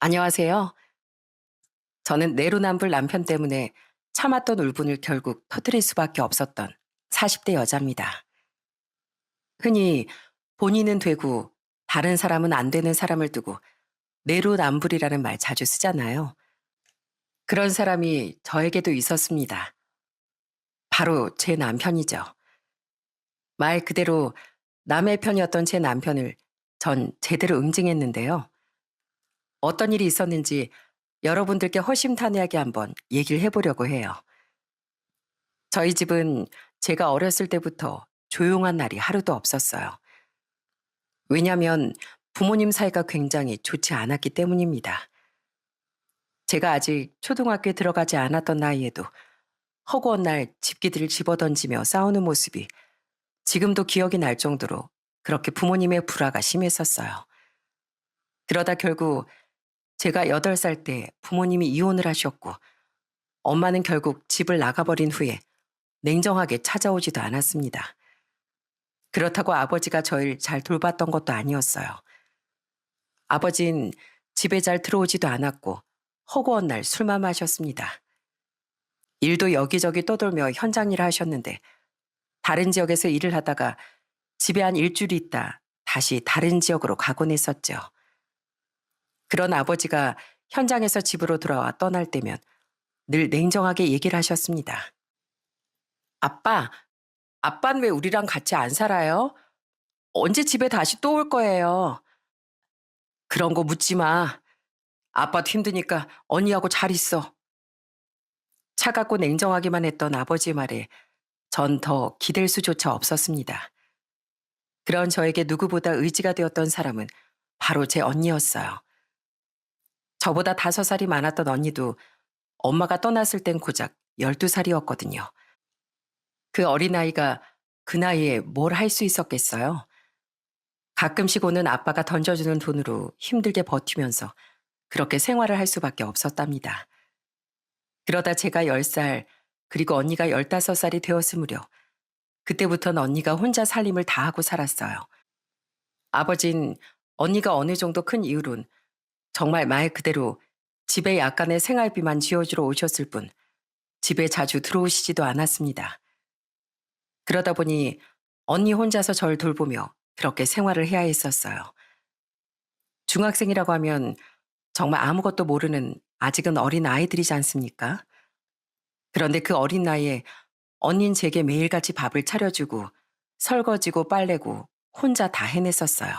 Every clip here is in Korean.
안녕하세요. 저는 내로남불 남편 때문에 참았던 울분을 결국 터뜨릴 수밖에 없었던 40대 여자입니다. 흔히 본인은 되고 다른 사람은 안 되는 사람을 두고 내로남불이라는 말 자주 쓰잖아요. 그런 사람이 저에게도 있었습니다. 바로 제 남편이죠. 말 그대로 남의 편이었던 제 남편을 전 제대로 응징했는데요. 어떤 일이 있었는지 여러분들께 허심탄회하게 한번 얘기를 해보려고 해요. 저희 집은 제가 어렸을 때부터 조용한 날이 하루도 없었어요. 왜냐면 부모님 사이가 굉장히 좋지 않았기 때문입니다. 제가 아직 초등학교에 들어가지 않았던 나이에도 허구한 날 집기들을 집어던지며 싸우는 모습이 지금도 기억이 날 정도로 그렇게 부모님의 불화가 심했었어요. 그러다 결국 제가 8살 때 부모님이 이혼을 하셨고 엄마는 결국 집을 나가버린 후에 냉정하게 찾아오지도 않았습니다. 그렇다고 아버지가 저를 잘 돌봤던 것도 아니었어요. 아버진 집에 잘 들어오지도 않았고 허구한 날 술만 마셨습니다. 일도 여기저기 떠돌며 현장 일을 하셨는데 다른 지역에서 일을 하다가 집에 한 일주일 있다 다시 다른 지역으로 가곤 했었죠. 그런 아버지가 현장에서 집으로 돌아와 떠날 때면 늘 냉정하게 얘기를 하셨습니다. 아빠, 아빠는 왜 우리랑 같이 안 살아요? 언제 집에 다시 또 올 거예요? 그런 거 묻지 마. 아빠도 힘드니까 언니하고 잘 있어. 차갑고 냉정하기만 했던 아버지 말에 전 더 기댈 수조차 없었습니다. 그런 저에게 누구보다 의지가 되었던 사람은 바로 제 언니였어요. 저보다 5살이 많았던 언니도 엄마가 떠났을 땐 고작 12살이었거든요. 그 어린아이가 그 나이에 뭘 할 수 있었겠어요? 가끔씩 오는 아빠가 던져주는 돈으로 힘들게 버티면서 그렇게 생활을 할 수밖에 없었답니다. 그러다 제가 10살, 그리고 언니가 15살이 되었을 무렵, 그때부터는 언니가 혼자 살림을 다 하고 살았어요. 아버진 언니가 어느 정도 큰 이후론 정말 말 그대로 집에 약간의 생활비만 지어주러 오셨을 뿐 집에 자주 들어오시지도 않았습니다. 그러다 보니 언니 혼자서 절 돌보며 그렇게 생활을 해야 했었어요. 중학생이라고 하면 정말 아무것도 모르는 아직은 어린 아이들이지 않습니까? 그런데 그 어린 나이에 언닌 제게 매일같이 밥을 차려주고 설거지고 빨래고 혼자 다 해냈었어요.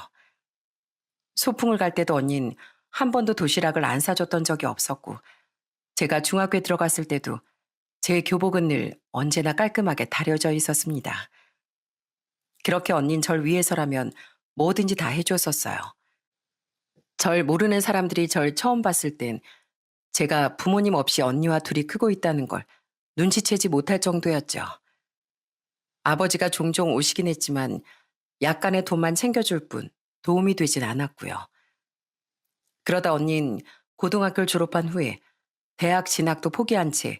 소풍을 갈 때도 언닌 한 번도 도시락을 안 사줬던 적이 없었고 제가 중학교에 들어갔을 때도 제 교복은 늘 언제나 깔끔하게 다려져 있었습니다. 그렇게 언닌 절 위해서라면 뭐든지 다 해줬었어요. 절 모르는 사람들이 절 처음 봤을 땐 제가 부모님 없이 언니와 둘이 크고 있다는 걸 눈치채지 못할 정도였죠. 아버지가 종종 오시긴 했지만 약간의 돈만 챙겨줄 뿐 도움이 되진 않았고요. 그러다 언닌 고등학교를 졸업한 후에 대학 진학도 포기한 채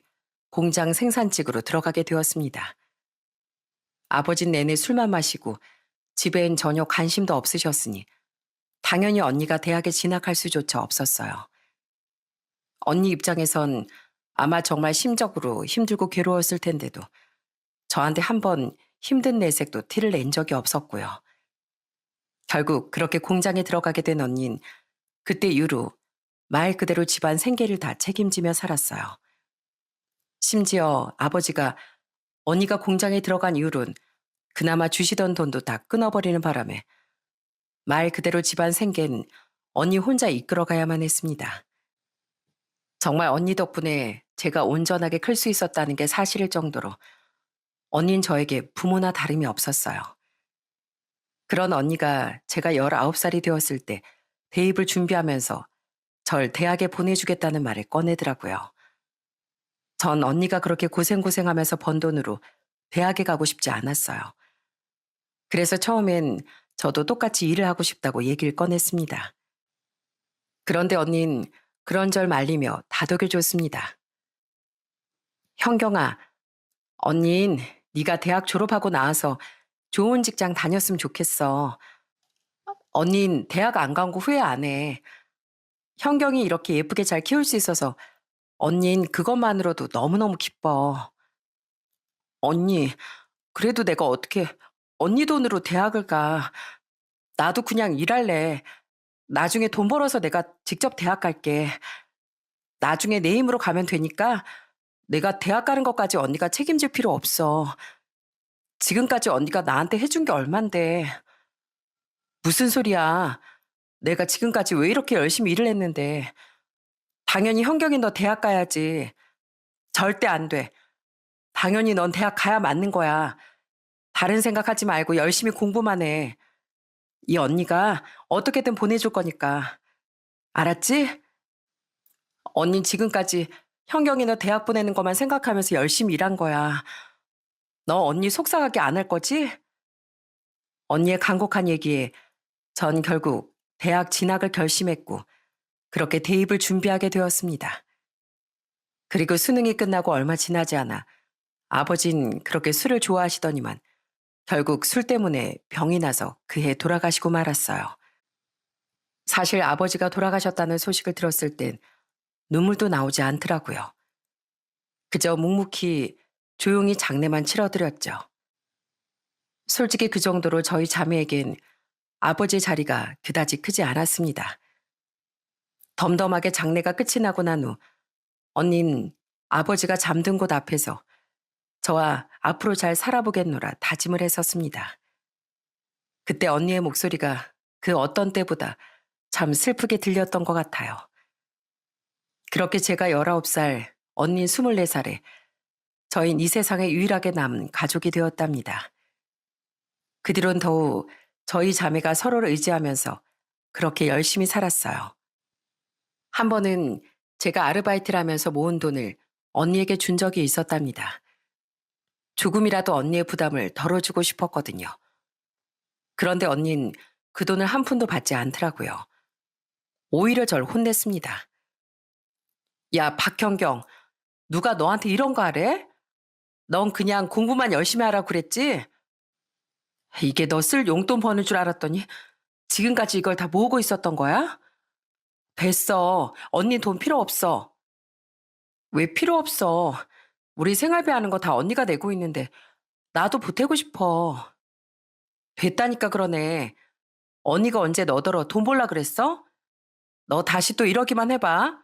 공장 생산직으로 들어가게 되었습니다. 아버진 내내 술만 마시고 집엔 전혀 관심도 없으셨으니 당연히 언니가 대학에 진학할 수조차 없었어요. 언니 입장에선 아마 정말 심적으로 힘들고 괴로웠을 텐데도 저한테 한 번 힘든 내색도 티를 낸 적이 없었고요. 결국 그렇게 공장에 들어가게 된 언닌 그때 이후로 말 그대로 집안 생계를 다 책임지며 살았어요. 심지어 아버지가 언니가 공장에 들어간 이후론 그나마 주시던 돈도 다 끊어버리는 바람에 말 그대로 집안 생계는 언니 혼자 이끌어가야만 했습니다. 정말 언니 덕분에 제가 온전하게 클 수 있었다는 게 사실일 정도로 언닌 저에게 부모나 다름이 없었어요. 그런 언니가 제가 19살이 되었을 때 대입을 준비하면서 절 대학에 보내주겠다는 말을 꺼내더라고요. 전 언니가 그렇게 고생하면서 번 돈으로 대학에 가고 싶지 않았어요. 그래서 처음엔 저도 똑같이 일을 하고 싶다고 얘기를 꺼냈습니다. 그런데 언닌 그런절 말리며 다독여줬습니다. 현경아, 언닌 네가 대학 졸업하고 나와서 좋은 직장 다녔으면 좋겠어. 언닌 대학 안 간 거 후회 안 해. 현경이 이렇게 예쁘게 잘 키울 수 있어서 언닌 그것만으로도 너무너무 기뻐. 언니, 그래도 내가 어떻게 언니 돈으로 대학을 가. 나도 그냥 일할래. 나중에 돈 벌어서 내가 직접 대학 갈게. 나중에 내 힘으로 가면 되니까 내가 대학 가는 것까지 언니가 책임질 필요 없어. 지금까지 언니가 나한테 해준 게 얼만데. 무슨 소리야. 내가 지금까지 왜 이렇게 열심히 일을 했는데. 당연히 현경이 너 대학 가야지. 절대 안 돼. 당연히 넌 대학 가야 맞는 거야. 다른 생각하지 말고 열심히 공부만 해. 이 언니가 어떻게든 보내줄 거니까. 알았지? 언니 지금까지 현경이 너 대학 보내는 것만 생각하면서 열심히 일한 거야. 너 언니 속상하게 안 할 거지? 언니의 간곡한 얘기에 전 결국 대학 진학을 결심했고 그렇게 대입을 준비하게 되었습니다. 그리고 수능이 끝나고 얼마 지나지 않아 아버진 그렇게 술을 좋아하시더니만 결국 술 때문에 병이 나서 그해 돌아가시고 말았어요. 사실 아버지가 돌아가셨다는 소식을 들었을 땐 눈물도 나오지 않더라고요. 그저 묵묵히 조용히 장례만 치러드렸죠. 솔직히 그 정도로 저희 자매에겐 아버지 자리가 그다지 크지 않았습니다. 덤덤하게 장례가 끝이 나고 난 후 언닌 아버지가 잠든 곳 앞에서 저와 앞으로 잘 살아보겠노라 다짐을 했었습니다. 그때 언니의 목소리가 그 어떤 때보다 참 슬프게 들렸던 것 같아요. 그렇게 제가 19살, 언닌 24살에 저흰 이 세상에 유일하게 남은 가족이 되었답니다. 그 뒤론 더욱 저희 자매가 서로를 의지하면서 그렇게 열심히 살았어요. 한 번은 제가 아르바이트를 하면서 모은 돈을 언니에게 준 적이 있었답니다. 조금이라도 언니의 부담을 덜어주고 싶었거든요. 그런데 언닌 그 돈을 한 푼도 받지 않더라고요. 오히려 절 혼냈습니다. 야, 박현경, 누가 너한테 이런 거 하래? 넌 그냥 공부만 열심히 하라고 그랬지? 이게 너 쓸 용돈 버는 줄 알았더니 지금까지 이걸 다 모으고 있었던 거야? 됐어. 언니 돈 필요 없어. 왜 필요 없어? 우리 생활비 하는 거 다 언니가 내고 있는데 나도 보태고 싶어. 됐다니까 그러네. 언니가 언제 너더러 돈 벌라 그랬어? 너 다시 또 이러기만 해봐.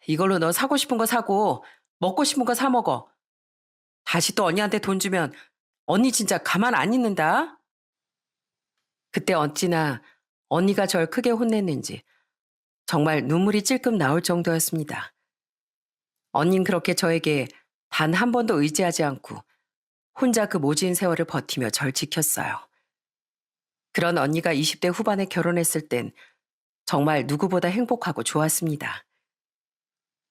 이걸로 너 사고 싶은 거 사고 먹고 싶은 거 사 먹어. 다시 또 언니한테 돈 주면 언니 진짜 가만 안 있는다. 그때 어찌나 언니가 절 크게 혼냈는지 정말 눈물이 찔끔 나올 정도였습니다. 언닌 그렇게 저에게 단 한 번도 의지하지 않고 혼자 그 모진 세월을 버티며 절 지켰어요. 그런 언니가 20대 후반에 결혼했을 땐 정말 누구보다 행복하고 좋았습니다.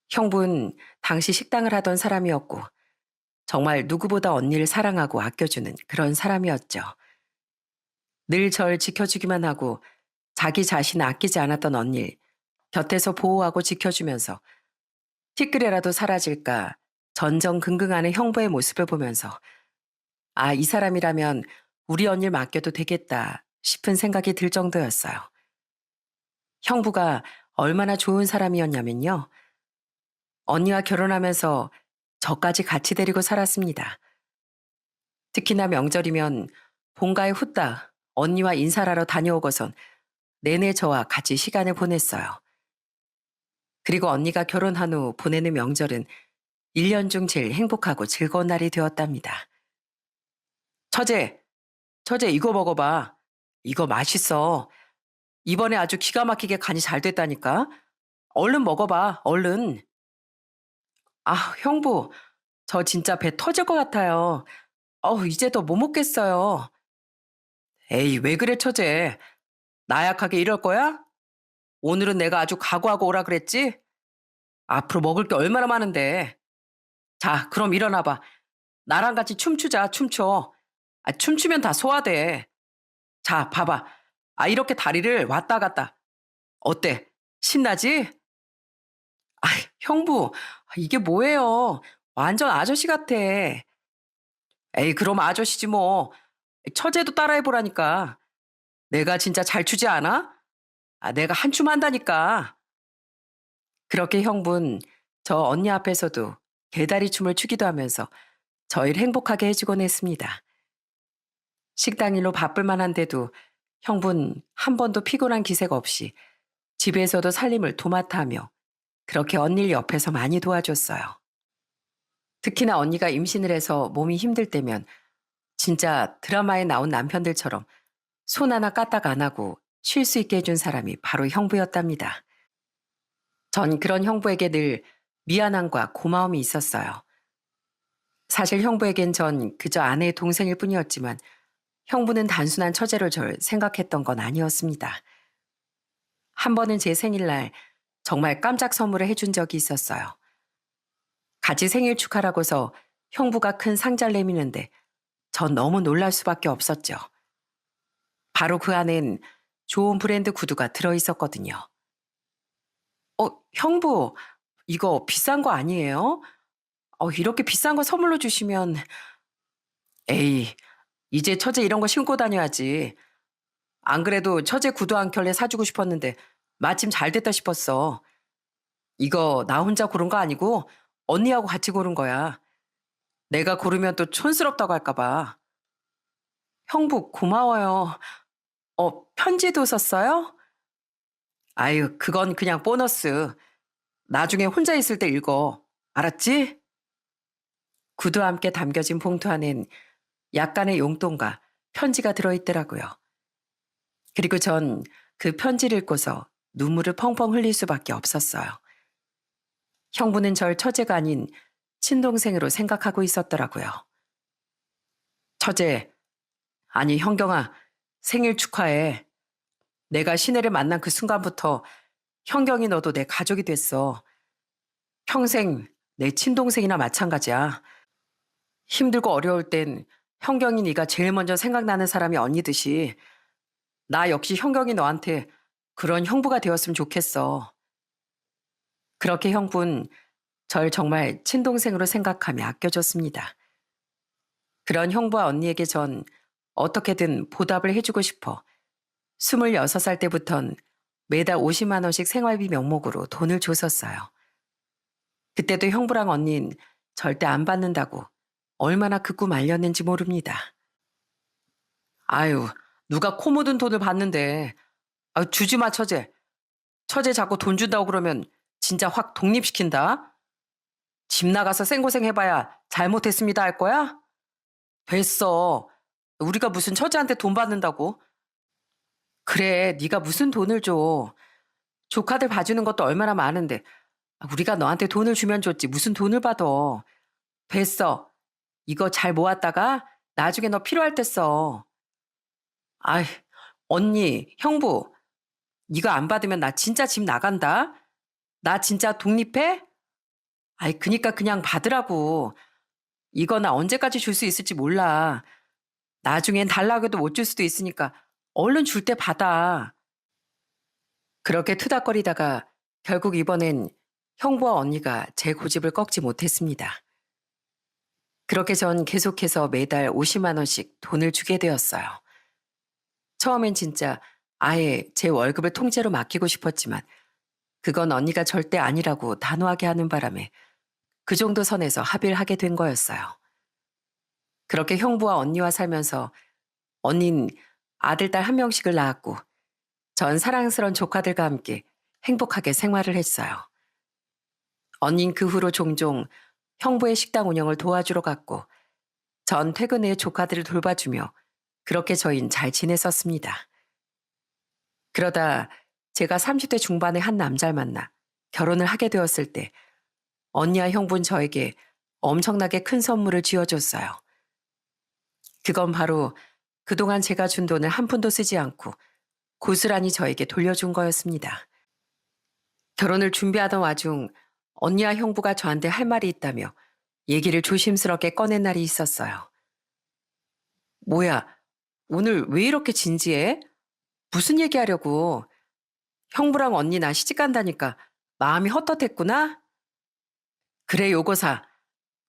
형부는 당시 식당을 하던 사람이었고 정말 누구보다 언니를 사랑하고 아껴주는 그런 사람이었죠. 늘 절 지켜주기만 하고 자기 자신을 아끼지 않았던 언니를 곁에서 보호하고 지켜주면서 티끌이라도 사라질까 전전긍긍하는 형부의 모습을 보면서 아, 이 사람이라면 우리 언니를 맡겨도 되겠다 싶은 생각이 들 정도였어요. 형부가 얼마나 좋은 사람이었냐면요. 언니와 결혼하면서 저까지 같이 데리고 살았습니다. 특히나 명절이면 본가에 후딱 언니와 인사를 하러 다녀오고선 내내 저와 같이 시간을 보냈어요. 그리고 언니가 결혼한 후 보내는 명절은 1년 중 제일 행복하고 즐거운 날이 되었답니다. 처제, 처제 이거 먹어봐. 이거 맛있어. 이번에 아주 기가 막히게 간이 잘 됐다니까. 얼른 먹어봐, 얼른. 아, 형부, 저 진짜 배 터질 것 같아요. 이제 더 못 먹겠어요. 에이, 왜 그래, 처제. 나약하게 이럴 거야? 오늘은 내가 아주 각오하고 오라 그랬지? 앞으로 먹을 게 얼마나 많은데. 자, 그럼 일어나봐. 나랑 같이 춤추자, 춤춰. 아, 춤추면 다 소화돼. 자, 봐봐. 아, 이렇게 다리를 왔다 갔다. 어때? 신나지? 아, 형부, 이게 뭐예요? 완전 아저씨 같아. 에이, 그럼 아저씨지 뭐. 처제도 따라해보라니까. 내가 진짜 잘 추지 않아? 아, 내가 한 춤 한다니까. 그렇게 형부는 저 언니 앞에서도 개다리 춤을 추기도 하면서 저희를 행복하게 해주곤 했습니다. 식당 일로 바쁠 만한데도 형부는 한 번도 피곤한 기색 없이 집에서도 살림을 도맡아 하며 그렇게 언니를 옆에서 많이 도와줬어요. 특히나 언니가 임신을 해서 몸이 힘들 때면 진짜 드라마에 나온 남편들처럼 손 하나 까딱 안 하고 쉴 수 있게 해준 사람이 바로 형부였답니다. 전 그런 형부에게 늘 미안함과 고마움이 있었어요. 사실 형부에겐 전 그저 아내의 동생일 뿐이었지만 형부는 단순한 처제로 절 생각했던 건 아니었습니다. 한 번은 제 생일날 정말 깜짝 선물을 해준 적이 있었어요. 같이 생일 축하라고서 형부가 큰 상자를 내미는데 전 너무 놀랄 수밖에 없었죠. 바로 그 안엔 좋은 브랜드 구두가 들어있었거든요. 형부, 이거 비싼 거 아니에요? 이렇게 비싼 거 선물로 주시면, 에이, 이제 처제 이런 거 신고 다녀야지. 안 그래도 처제 구두 한 켤레 사주고 싶었는데 마침 잘 됐다 싶었어. 이거 나 혼자 고른 거 아니고 언니하고 같이 고른 거야. 내가 고르면 또 촌스럽다고 할까 봐. 형부 고마워요. 편지도 썼어요? 아유, 그건 그냥 보너스. 나중에 혼자 있을 때 읽어. 알았지? 구두와 함께 담겨진 봉투 안엔 약간의 용돈과 편지가 들어있더라고요. 그리고 전 그 편지를 읽고서 눈물을 펑펑 흘릴 수밖에 없었어요. 형부는 절 처제가 아닌 친동생으로 생각하고 있었더라고요. 처제, 아니 형경아, 생일 축하해. 내가 시내를 만난 그 순간부터 형경이 너도 내 가족이 됐어. 평생 내 친동생이나 마찬가지야. 힘들고 어려울 땐 형경이 네가 제일 먼저 생각나는 사람이 언니듯이 나 역시 형경이 너한테 그런 형부가 되었으면 좋겠어. 그렇게 형부는 절 정말 친동생으로 생각하며 아껴줬습니다. 그런 형부와 언니에게 전 어떻게든 보답을 해주고 싶어 26살 때부턴 매달 50만 원씩 생활비 명목으로 돈을 줬었어요. 그때도 형부랑 언니는 절대 안 받는다고 얼마나 그 꿈 알렸는지 모릅니다. 아유, 누가 코 묻은 돈을 받는데. 아유, 주지 마, 처제. 처제 자꾸 돈 준다고 그러면 진짜 확 독립시킨다. 집 나가서 생고생 해봐야 잘못했습니다 할 거야? 됐어. 우리가 무슨 처제한테 돈 받는다고. 그래, 네가 무슨 돈을 줘. 조카들 봐주는 것도 얼마나 많은데 우리가 너한테 돈을 주면 줬지 무슨 돈을 받아. 됐어. 이거 잘 모았다가 나중에 너 필요할 때 써. 아이, 언니, 형부, 이거 안 받으면 나 진짜 집 나간다. 나 진짜 독립해? 아이, 그니까 그냥 받으라고. 이거 나 언제까지 줄 수 있을지 몰라. 나중엔 달라고 해도 못 줄 수도 있으니까 얼른 줄 때 받아. 그렇게 투닥거리다가 결국 이번엔 형부와 언니가 제 고집을 꺾지 못했습니다. 그렇게 전 계속해서 매달 50만 원씩 돈을 주게 되었어요. 처음엔 진짜 아예 제 월급을 통째로 맡기고 싶었지만 그건 언니가 절대 아니라고 단호하게 하는 바람에 그 정도 선에서 합의를 하게 된 거였어요. 그렇게 형부와 언니와 살면서 언닌 아들, 딸 한 명씩을 낳았고 전 사랑스런 조카들과 함께 행복하게 생활을 했어요. 언닌 그 후로 종종 형부의 식당 운영을 도와주러 갔고 전 퇴근 후에 조카들을 돌봐주며 그렇게 저희는 잘 지냈었습니다. 그러다 제가 30대 중반의 한 남자를 만나 결혼을 하게 되었을 때 언니와 형부는 저에게 엄청나게 큰 선물을 쥐어줬어요. 그건 바로 그동안 제가 준 돈을 한 푼도 쓰지 않고 고스란히 저에게 돌려준 거였습니다. 결혼을 준비하던 와중 언니와 형부가 저한테 할 말이 있다며 얘기를 조심스럽게 꺼낸 날이 있었어요. 뭐야, 오늘 왜 이렇게 진지해? 무슨 얘기하려고? 형부랑 언니 나 시집 간다니까 마음이 헛헛했구나? 그래, 요거사.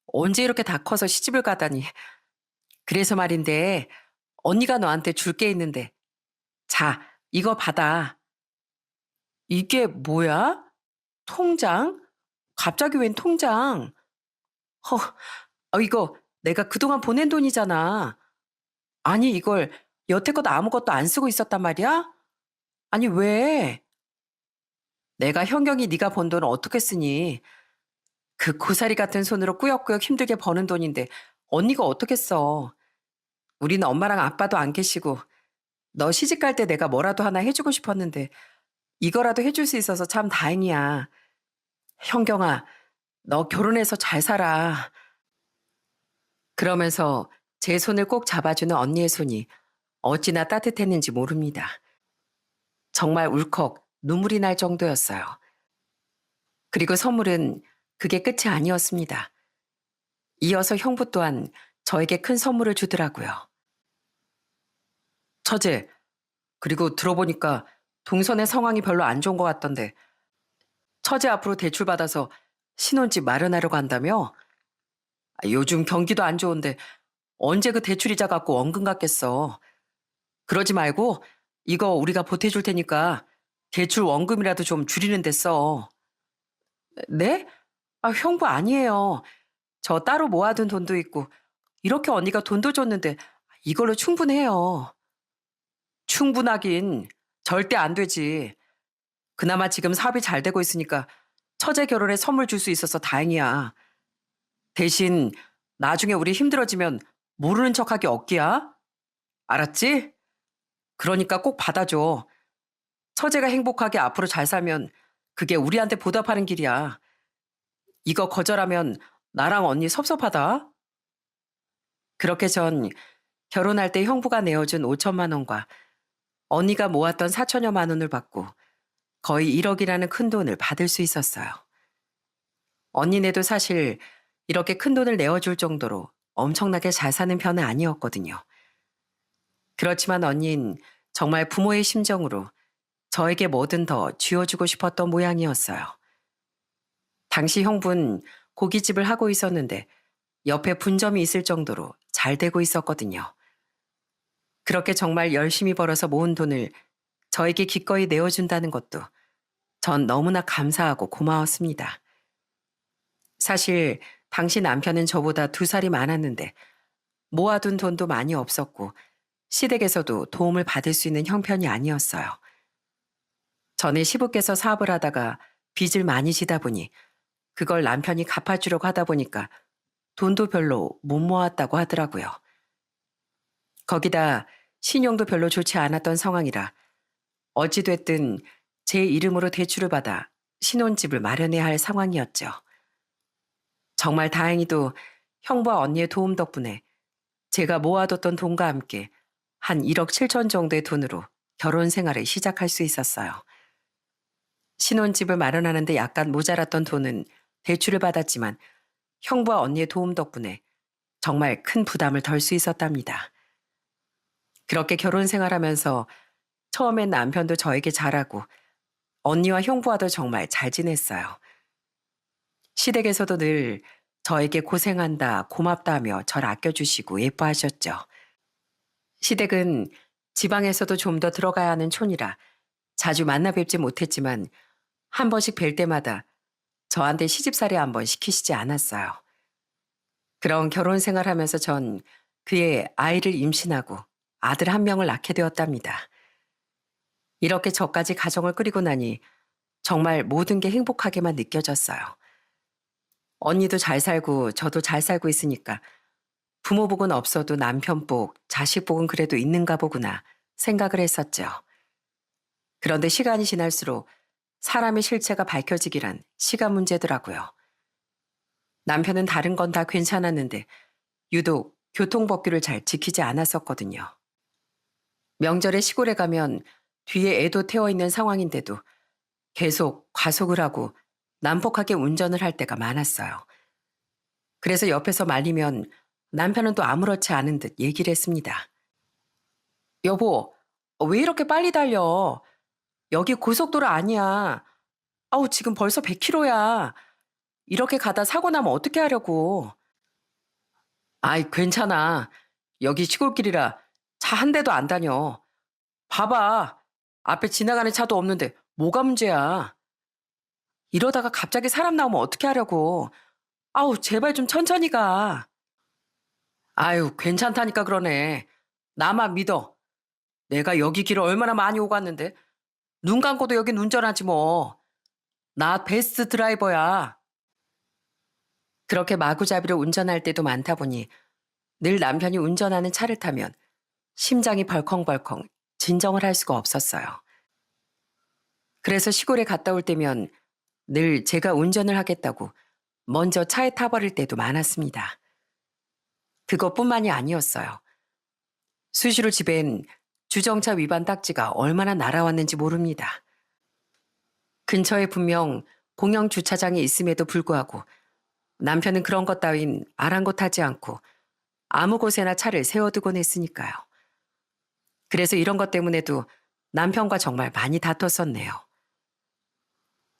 언제 이렇게 다 커서 시집을 가다니. 그래서 말인데 언니가 너한테 줄 게 있는데 자, 이거 받아. 이게 뭐야? 통장? 갑자기 웬 통장? 허, 이거 내가 그동안 보낸 돈이잖아. 아니, 이걸 여태껏 아무것도 안 쓰고 있었단 말이야? 아니, 왜? 내가 현경이 네가 번 돈을 어떻게 쓰니? 그 고사리 같은 손으로 꾸역꾸역 힘들게 버는 돈인데 언니가 어떻게 써? 우리는 엄마랑 아빠도 안 계시고 너 시집 갈 때 내가 뭐라도 하나 해주고 싶었는데 이거라도 해줄 수 있어서 참 다행이야. 현경아, 너 결혼해서 잘 살아. 그러면서 제 손을 꼭 잡아주는 언니의 손이 어찌나 따뜻했는지 모릅니다. 정말 울컥 눈물이 날 정도였어요. 그리고 선물은 그게 끝이 아니었습니다. 이어서 형부 또한 저에게 큰 선물을 주더라고요. 처제, 그리고 들어보니까 동선의 상황이 별로 안 좋은 것 같던데 처제 앞으로 대출받아서 신혼집 마련하려고 한다며? 요즘 경기도 안 좋은데 언제 그 대출이자 갖고 원금 갚겠어. 그러지 말고 이거 우리가 보태줄 테니까 대출 원금이라도 좀 줄이는 데 써. 네? 형부 아니에요. 저 따로 모아둔 돈도 있고 이렇게 언니가 돈도 줬는데 이걸로 충분해요. 충분하긴 절대 안 되지. 그나마 지금 사업이 잘 되고 있으니까 처제 결혼에 선물 줄 수 있어서 다행이야. 대신 나중에 우리 힘들어지면 모르는 척하기 없기야. 알았지? 그러니까 꼭 받아줘. 처제가 행복하게 앞으로 잘 살면 그게 우리한테 보답하는 길이야. 이거 거절하면 나랑 언니 섭섭하다. 그렇게 전 결혼할 때 형부가 내어준 5천만 원과 언니가 모았던 4천여만 원을 받고 거의 1억이라는 큰 돈을 받을 수 있었어요. 언니네도 사실 이렇게 큰 돈을 내어줄 정도로 엄청나게 잘 사는 편은 아니었거든요. 그렇지만 언니는 정말 부모의 심정으로 저에게 뭐든 더 쥐어주고 싶었던 모양이었어요. 당시 형부는 고깃집을 하고 있었는데 옆에 분점이 있을 정도로 잘 되고 있었거든요. 그렇게 정말 열심히 벌어서 모은 돈을 저에게 기꺼이 내어준다는 것도 전 너무나 감사하고 고마웠습니다. 사실 당시 남편은 저보다 2살이 많았는데 모아둔 돈도 많이 없었고 시댁에서도 도움을 받을 수 있는 형편이 아니었어요. 전에 시부께서 사업을 하다가 빚을 많이 지다 보니 그걸 남편이 갚아주려고 하다 보니까 돈도 별로 못 모았다고 하더라고요. 거기다 신용도 별로 좋지 않았던 상황이라 어찌됐든 제 이름으로 대출을 받아 신혼집을 마련해야 할 상황이었죠. 정말 다행히도 형부와 언니의 도움 덕분에 제가 모아뒀던 돈과 함께 한 1억 7천 정도의 돈으로 결혼 생활을 시작할 수 있었어요. 신혼집을 마련하는데 약간 모자랐던 돈은 대출을 받았지만 형부와 언니의 도움 덕분에 정말 큰 부담을 덜 수 있었답니다. 그렇게 결혼 생활하면서 처음엔 남편도 저에게 잘하고 언니와 형부와도 정말 잘 지냈어요. 시댁에서도 늘 저에게 고생한다, 고맙다 하며 절 아껴주시고 예뻐하셨죠. 시댁은 지방에서도 좀 더 들어가야 하는 촌이라 자주 만나 뵙지 못했지만 한 번씩 뵐 때마다 저한테 시집살이 한번 시키시지 않았어요. 그런 결혼 생활하면서 전 그의 아이를 임신하고 아들 한 명을 낳게 되었답니다. 이렇게 저까지 가정을 꾸리고 나니 정말 모든 게 행복하게만 느껴졌어요. 언니도 잘 살고 저도 잘 살고 있으니까 부모 복은 없어도 남편 복, 자식 복은 그래도 있는가 보구나 생각을 했었죠. 그런데 시간이 지날수록 사람의 실체가 밝혀지기란 시간 문제더라고요. 남편은 다른 건 다 괜찮았는데 유독 교통법규를 잘 지키지 않았었거든요. 명절에 시골에 가면 뒤에 애도 태워 있는 상황인데도 계속 과속을 하고 난폭하게 운전을 할 때가 많았어요. 그래서 옆에서 말리면 남편은 또 아무렇지 않은 듯 얘기를 했습니다. 여보, 왜 이렇게 빨리 달려? 여기 고속도로 아니야. 아우, 지금 벌써 100km야. 이렇게 가다 사고 나면 어떻게 하려고. 아이, 괜찮아. 여기 시골길이라 차 한 대도 안 다녀. 봐봐. 앞에 지나가는 차도 없는데 뭐가 문제야. 이러다가 갑자기 사람 나오면 어떻게 하려고. 아우, 제발 좀 천천히 가. 아유, 괜찮다니까 그러네. 나만 믿어. 내가 여기 길을 얼마나 많이 오갔는데. 눈 감고도 여긴 운전하지 뭐. 나 베스트 드라이버야. 그렇게 마구잡이로 운전할 때도 많다 보니 늘 남편이 운전하는 차를 타면 심장이 벌컹벌컹 진정을 할 수가 없었어요. 그래서 시골에 갔다 올 때면 늘 제가 운전을 하겠다고 먼저 차에 타버릴 때도 많았습니다. 그것뿐만이 아니었어요. 수시로 집엔 주정차 위반 딱지가 얼마나 날아왔는지 모릅니다. 근처에 분명 공영 주차장이 있음에도 불구하고 남편은 그런 것 따윈 아랑곳하지 않고 아무 곳에나 차를 세워두곤 했으니까요. 그래서 이런 것 때문에도 남편과 정말 많이 다퉜었네요.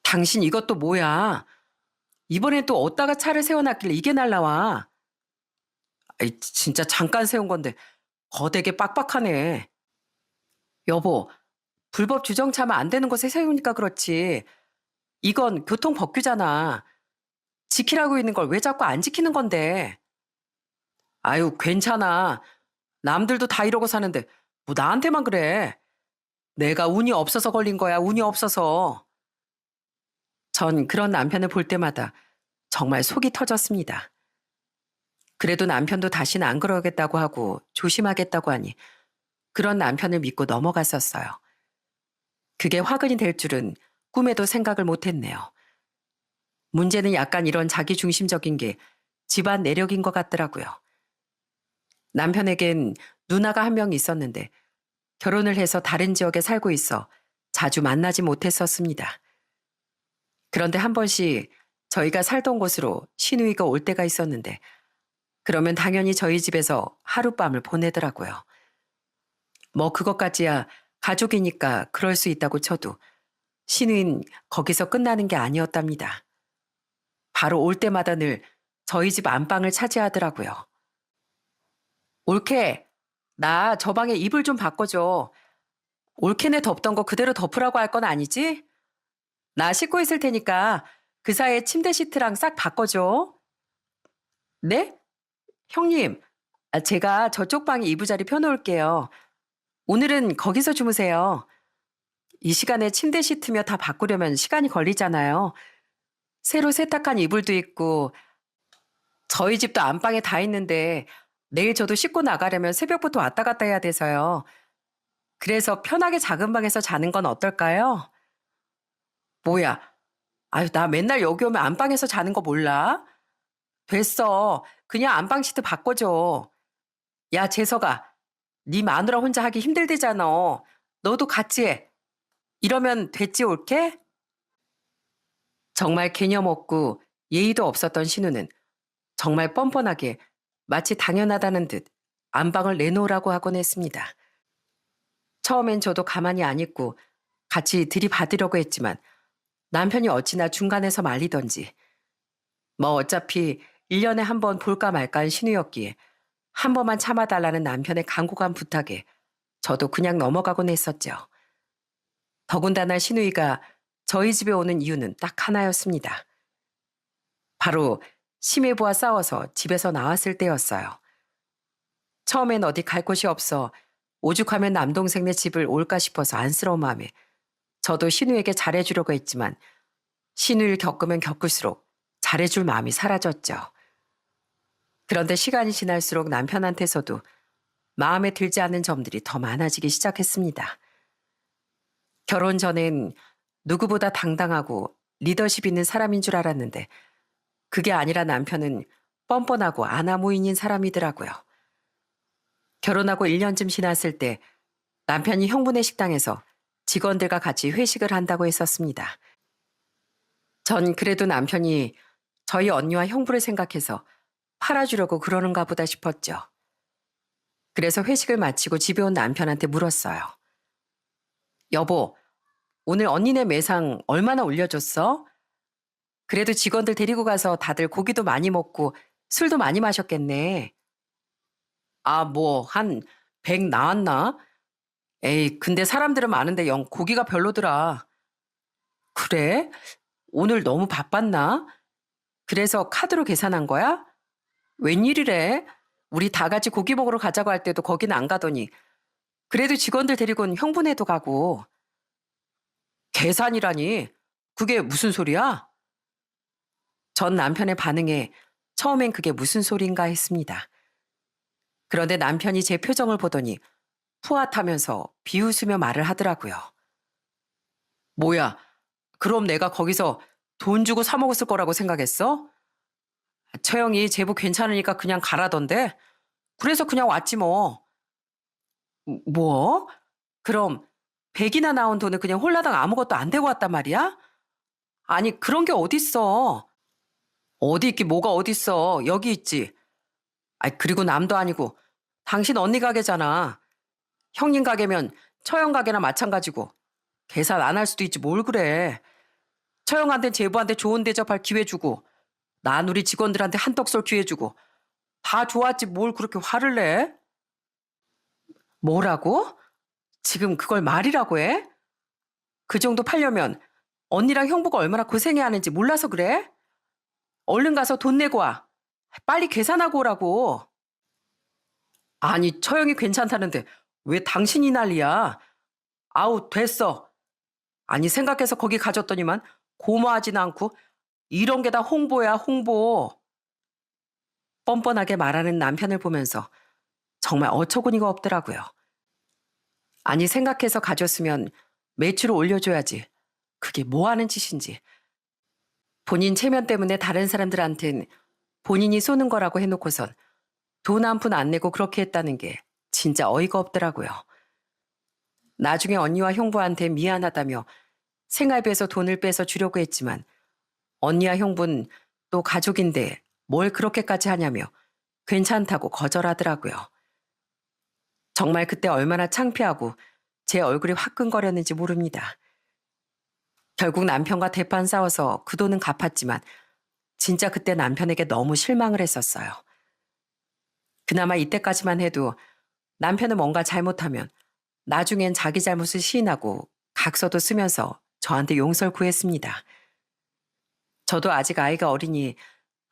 당신 이것도 뭐야? 이번엔 또 어디다가 차를 세워놨길래 이게 날라와? 아이, 진짜 잠깐 세운 건데 거되게 빡빡하네. 여보, 불법 주정차면 안 되는 곳에 세우니까 그렇지. 이건 교통법규잖아. 지키라고 있는 걸 왜 자꾸 안 지키는 건데. 아유, 괜찮아. 남들도 다 이러고 사는데 뭐 나한테만 그래. 내가 운이 없어서 걸린 거야, 운이 없어서. 전 그런 남편을 볼 때마다 정말 속이 터졌습니다. 그래도 남편도 다시는 안 그러겠다고 하고 조심하겠다고 하니 그런 남편을 믿고 넘어갔었어요. 그게 화근이 될 줄은 꿈에도 생각을 못했네요. 문제는 약간 이런 자기중심적인 게 집안 내력인 것 같더라고요. 남편에겐 누나가 한 명 있었는데 결혼을 해서 다른 지역에 살고 있어 자주 만나지 못했었습니다. 그런데 한 번씩 저희가 살던 곳으로 시누이가 올 때가 있었는데 그러면 당연히 저희 집에서 하룻밤을 보내더라고요. 뭐 그것까지야 가족이니까 그럴 수 있다고 쳐도 시누이는 거기서 끝나는 게 아니었답니다. 바로 올 때마다 늘 저희 집 안방을 차지하더라고요. 올케, 나 저 방에 이불 좀 바꿔줘. 올케네 덮던 거 그대로 덮으라고 할 건 아니지? 나 씻고 있을 테니까 그 사이에 침대 시트랑 싹 바꿔줘. 네? 형님, 제가 저쪽 방에 이부자리 펴놓을게요. 오늘은 거기서 주무세요. 이 시간에 침대 시트며 다 바꾸려면 시간이 걸리잖아요. 새로 세탁한 이불도 있고 저희 집도 안방에 다 있는데 내일 저도 씻고 나가려면 새벽부터 왔다 갔다 해야 돼서요. 그래서 편하게 작은 방에서 자는 건 어떨까요? 뭐야? 아유, 나 맨날 여기 오면 안방에서 자는 거 몰라? 됐어. 그냥 안방 시트 바꿔줘. 야, 재석아. 네 마누라 혼자 하기 힘들대잖아. 너도 같이 해. 이러면 됐지, 옳게? 정말 개념 없고 예의도 없었던 신우는 정말 뻔뻔하게 마치 당연하다는 듯 안방을 내놓으라고 하곤 했습니다. 처음엔 저도 가만히 안 있고 같이 들이받으려고 했지만 남편이 어찌나 중간에서 말리던지 뭐 어차피 1년에 한 번 볼까 말까한 신우였기에 한 번만 참아달라는 남편의 간곡한 부탁에 저도 그냥 넘어가곤 했었죠. 더군다나 신우이가 저희 집에 오는 이유는 딱 하나였습니다. 바로 심해부와 싸워서 집에서 나왔을 때였어요. 처음엔 어디 갈 곳이 없어 오죽하면 남동생네 집을 올까 싶어서 안쓰러운 마음에 저도 신우에게 잘해주려고 했지만 신우를 겪으면 겪을수록 잘해줄 마음이 사라졌죠. 그런데 시간이 지날수록 남편한테서도 마음에 들지 않는 점들이 더 많아지기 시작했습니다. 결혼 전엔 누구보다 당당하고 리더십 있는 사람인 줄 알았는데 그게 아니라 남편은 뻔뻔하고 아나무인인 사람이더라고요. 결혼하고 1년쯤 지났을 때 남편이 형부네 식당에서 직원들과 같이 회식을 한다고 했었습니다. 전 그래도 남편이 저희 언니와 형부를 생각해서 팔아주려고 그러는가 보다 싶었죠. 그래서 회식을 마치고 집에 온 남편한테 물었어요. 여보, 오늘 언니네 매상 얼마나 올려줬어? 그래도 직원들 데리고 가서 다들 고기도 많이 먹고 술도 많이 마셨겠네. 아, 뭐, 한 100 나왔나? 에이, 근데 사람들은 많은데 영 고기가 별로더라. 그래? 오늘 너무 바빴나? 그래서 카드로 계산한 거야? 웬일이래? 우리 다 같이 고기 먹으러 가자고 할 때도 거기는 안 가더니 그래도 직원들 데리고는 형부네도 가고. 계산이라니? 그게 무슨 소리야? 전 남편의 반응에 처음엔 그게 무슨 소린가 했습니다. 그런데 남편이 제 표정을 보더니 푸앗하면서 비웃으며 말을 하더라고요. 뭐야, 그럼 내가 거기서 돈 주고 사 먹었을 거라고 생각했어? 처형이 제보 괜찮으니까 그냥 가라던데? 그래서 그냥 왔지 뭐. 뭐? 그럼 100이나 나온 돈을 그냥 홀라당 아무것도 안 대고 왔단 말이야? 아니, 그런 게 어딨어. 어디 있긴 뭐가 어딨어. 여기 있지. 아이, 그리고 남도 아니고 당신 언니 가게잖아. 형님 가게면 처형 가게나 마찬가지고. 계산 안 할 수도 있지 뭘 그래. 처형한테 제부한테 좋은 대접할 기회 주고 난 우리 직원들한테 한턱 쏠 기회 주고 다 좋았지 뭘 그렇게 화를 내? 뭐라고? 지금 그걸 말이라고 해? 그 정도 팔려면 언니랑 형부가 얼마나 고생해야 하는지 몰라서 그래? 얼른 가서 돈 내고 와. 빨리 계산하고 오라고. 아니, 처형이 괜찮다는데 왜 당신이 난리야? 아우, 됐어. 아니, 생각해서 거기 가졌더니만 고마하지는 않고 이런 게 다 홍보야, 홍보. 뻔뻔하게 말하는 남편을 보면서 정말 어처구니가 없더라고요. 아니, 생각해서 가졌으면 매출을 올려줘야지. 그게 뭐 하는 짓인지. 본인 체면 때문에 다른 사람들한텐 본인이 쏘는 거라고 해놓고선 돈 한 푼 안 내고 그렇게 했다는 게 진짜 어이가 없더라고요. 나중에 언니와 형부한테 미안하다며 생활비에서 돈을 빼서 주려고 했지만 언니와 형부는 또 가족인데 뭘 그렇게까지 하냐며 괜찮다고 거절하더라고요. 정말 그때 얼마나 창피하고 제 얼굴이 화끈거렸는지 모릅니다. 결국 남편과 대판 싸워서 그 돈은 갚았지만 진짜 그때 남편에게 너무 실망을 했었어요. 그나마 이때까지만 해도 남편은 뭔가 잘못하면 나중엔 자기 잘못을 시인하고 각서도 쓰면서 저한테 용서를 구했습니다. 저도 아직 아이가 어리니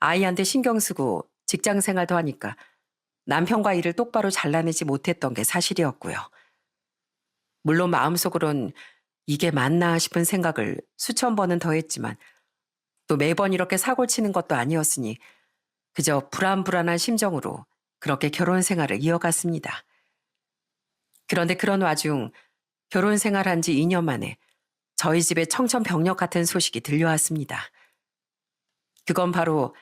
아이한테 신경 쓰고 직장 생활도 하니까 남편과 일을 똑바로 잘라내지 못했던 게 사실이었고요. 물론 마음속으론 이게 맞나 싶은 생각을 수천 번은 더 했지만 또 매번 이렇게 사고를 치는 것도 아니었으니 그저 불안불안한 심정으로 그렇게 결혼 생활을 이어갔습니다. 그런데 그런 와중 결혼 생활한 지 2년 만에 저희 집에 청천벽력 같은 소식이 들려왔습니다. 그건 바로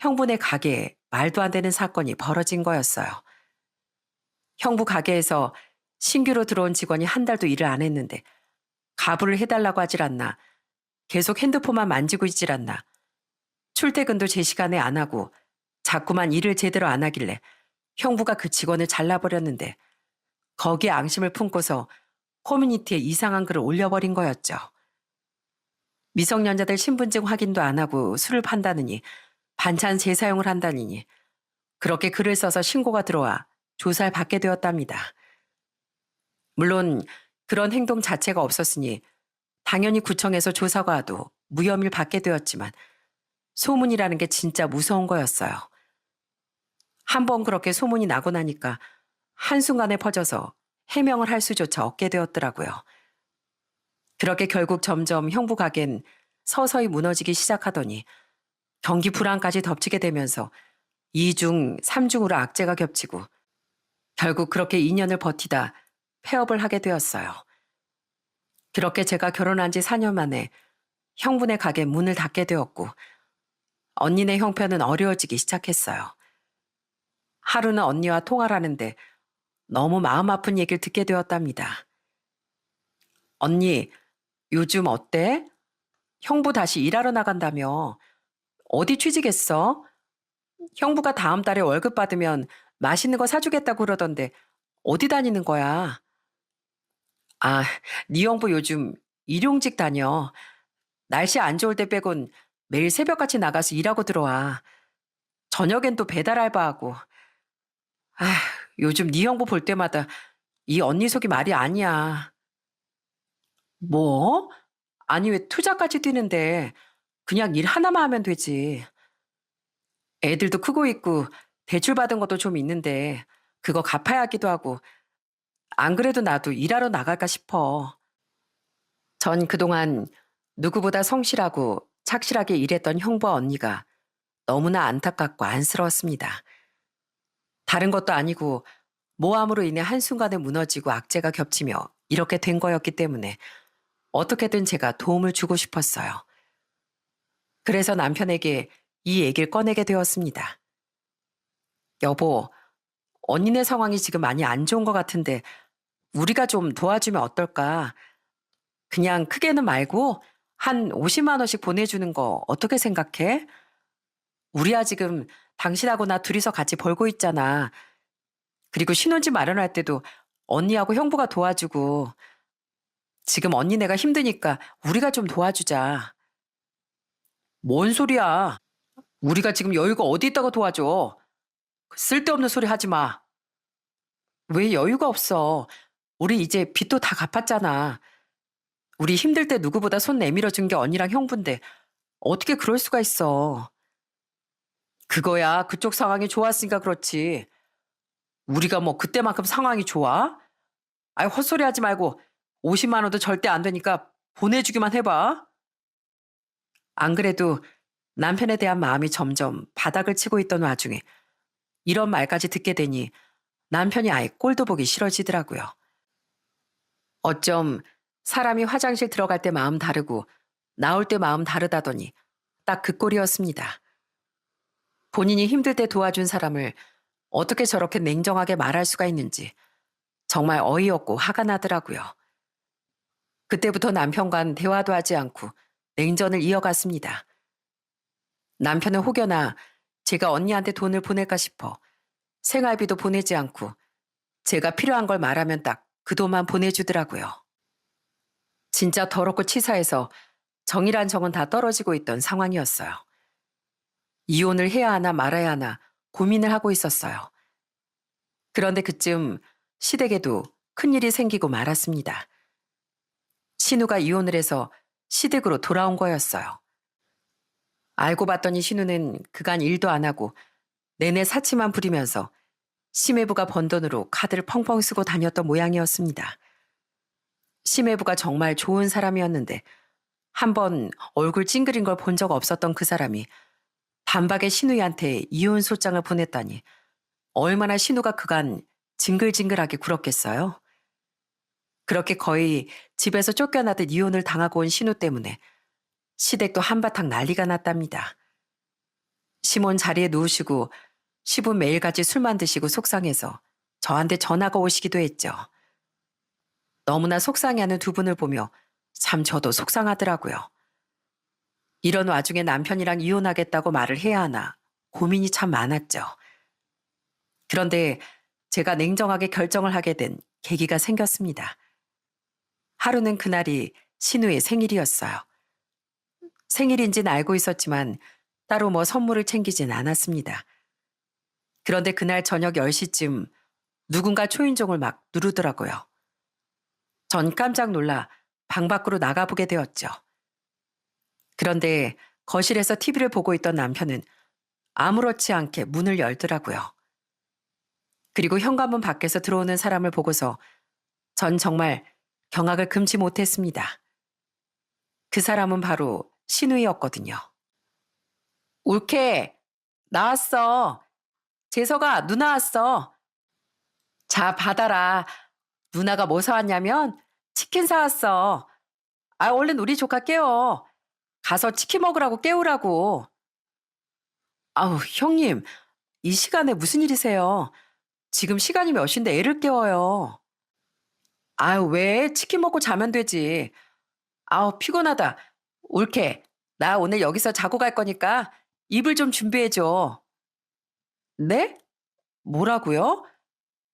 형부네 가게에 말도 안 되는 사건이 벌어진 거였어요. 형부 가게에서 신규로 들어온 직원이 한 달도 일을 안 했는데 가부를 해달라고 하질 않나, 계속 핸드폰만 만지고 있질 않나, 출퇴근도 제 시간에 안 하고 자꾸만 일을 제대로 안 하길래 형부가 그 직원을 잘라버렸는데 거기에 앙심을 품고서 커뮤니티에 이상한 글을 올려버린 거였죠. 미성년자들 신분증 확인도 안 하고 술을 판다느니 반찬 재사용을 한다느니 그렇게 글을 써서 신고가 들어와 조사를 받게 되었답니다. 물론 그런 행동 자체가 없었으니 당연히 구청에서 조사가 와도 무혐의를 받게 되었지만 소문이라는 게 진짜 무서운 거였어요. 한 번 그렇게 소문이 나고 나니까 한순간에 퍼져서 해명을 할 수조차 없게 되었더라고요. 그렇게 결국 점점 형부 가게는 서서히 무너지기 시작하더니 경기 불안까지 덮치게 되면서 2중, 3중으로 악재가 겹치고 결국 그렇게 2년을 버티다 폐업을 하게 되었어요. 그렇게 제가 결혼한 지 4년 만에 형부네 가게 문을 닫게 되었고 언니네 형편은 어려워지기 시작했어요. 하루는 언니와 통화를 하는데 너무 마음 아픈 얘기를 듣게 되었답니다. 언니, 요즘 어때? 형부 다시 일하러 나간다며. 어디 취직했어? 형부가 다음 달에 월급 받으면 맛있는 거 사주겠다고 그러던데 어디 다니는 거야? 아, 네 형부 요즘 일용직 다녀. 날씨 안 좋을 때 빼곤 매일 새벽같이 나가서 일하고 들어와. 저녁엔 또 배달 알바하고. 아, 요즘 네 형부 볼 때마다 이 언니 속이 말이 아니야. 뭐? 아니 왜 투자까지 뛰는데 그냥 일 하나만 하면 되지. 애들도 크고 있고 대출 받은 것도 좀 있는데 그거 갚아야 하기도 하고 안 그래도 나도 일하러 나갈까 싶어. 전 그동안 누구보다 성실하고 착실하게 일했던 형부와 언니가 너무나 안타깝고 안쓰러웠습니다. 다른 것도 아니고 모함으로 인해 한순간에 무너지고 악재가 겹치며 이렇게 된 거였기 때문에 어떻게든 제가 도움을 주고 싶었어요. 그래서 남편에게 이 얘기를 꺼내게 되었습니다. 여보, 언니네 상황이 지금 많이 안 좋은 것 같은데 우리가 좀 도와주면 어떨까? 그냥 크게는 말고 한 50만 원씩 보내주는 거 어떻게 생각해? 우리야 지금 당신하고 나 둘이서 같이 벌고 있잖아. 그리고 신혼집 마련할 때도 언니하고 형부가 도와주고 지금 언니네가 힘드니까 우리가 좀 도와주자. 뭔 소리야? 우리가 지금 여유가 어디 있다고 도와줘? 쓸데없는 소리 하지 마. 왜 여유가 없어? 우리 이제 빚도 다 갚았잖아. 우리 힘들 때 누구보다 손 내밀어 준 게 언니랑 형부인데 어떻게 그럴 수가 있어. 그거야 그쪽 상황이 좋았으니까 그렇지. 우리가 뭐 그때만큼 상황이 좋아? 아이 헛소리 하지 말고 50만 원도 절대 안 되니까 보내주기만 해봐. 안 그래도 남편에 대한 마음이 점점 바닥을 치고 있던 와중에 이런 말까지 듣게 되니 남편이 아예 꼴도 보기 싫어지더라고요. 어쩜 사람이 화장실 들어갈 때 마음 다르고 나올 때 마음 다르다더니 딱 그 꼴이었습니다. 본인이 힘들 때 도와준 사람을 어떻게 저렇게 냉정하게 말할 수가 있는지 정말 어이없고 화가 나더라고요. 그때부터 남편과는 대화도 하지 않고 냉전을 이어갔습니다. 남편은 혹여나 제가 언니한테 돈을 보낼까 싶어 생활비도 보내지 않고 제가 필요한 걸 말하면 딱 그 돈만 보내주더라고요. 진짜 더럽고 치사해서 정이란 정은 다 떨어지고 있던 상황이었어요. 이혼을 해야 하나 말아야 하나 고민을 하고 있었어요. 그런데 그쯤 시댁에도 큰일이 생기고 말았습니다. 신우가 이혼을 해서 시댁으로 돌아온 거였어요. 알고 봤더니 신우는 그간 일도 안 하고 내내 사치만 부리면서 심해부가 번 돈으로 카드를 펑펑 쓰고 다녔던 모양이었습니다. 심해부가 정말 좋은 사람이었는데 한번 얼굴 찡그린 걸 본 적 없었던 그 사람이 단박에 신우이한테 이혼 소장을 보냈다니 얼마나 신우가 그간 징글징글하게 굴었겠어요. 그렇게 거의 집에서 쫓겨나듯 이혼을 당하고 온 신우 때문에 시댁도 한바탕 난리가 났답니다. 시몬 자리에 누우시고 시분 매일같이 술만 드시고 속상해서 저한테 전화가 오시기도 했죠. 너무나 속상해하는 두 분을 보며 참 저도 속상하더라고요. 이런 와중에 남편이랑 이혼하겠다고 말을 해야 하나 고민이 참 많았죠. 그런데 제가 냉정하게 결정을 하게 된 계기가 생겼습니다. 하루는 그날이 신우의 생일이었어요. 생일인지는 알고 있었지만 따로 뭐 선물을 챙기진 않았습니다. 그런데 그날 저녁 10시쯤 누군가 초인종을 막 누르더라고요. 전 깜짝 놀라 방 밖으로 나가보게 되었죠. 그런데 거실에서 TV를 보고 있던 남편은 아무렇지 않게 문을 열더라고요. 그리고 현관문 밖에서 들어오는 사람을 보고서 전 정말 경악을 금치 못했습니다. 그 사람은 바로 신우이였거든요. 올케, 나왔어. 재석아, 누나 왔어. 자, 받아라. 누나가 뭐 사왔냐면 치킨 사왔어. 아, 얼른 우리 조카 깨워. 가서 치킨 먹으라고 깨우라고. 아우, 형님, 이 시간에 무슨 일이세요? 지금 시간이 몇 시인데 애를 깨워요. 아유, 왜? 치킨 먹고 자면 되지. 아우, 피곤하다. 올케, 나 오늘 여기서 자고 갈 거니까 이불 좀 준비해줘. 네? 뭐라고요?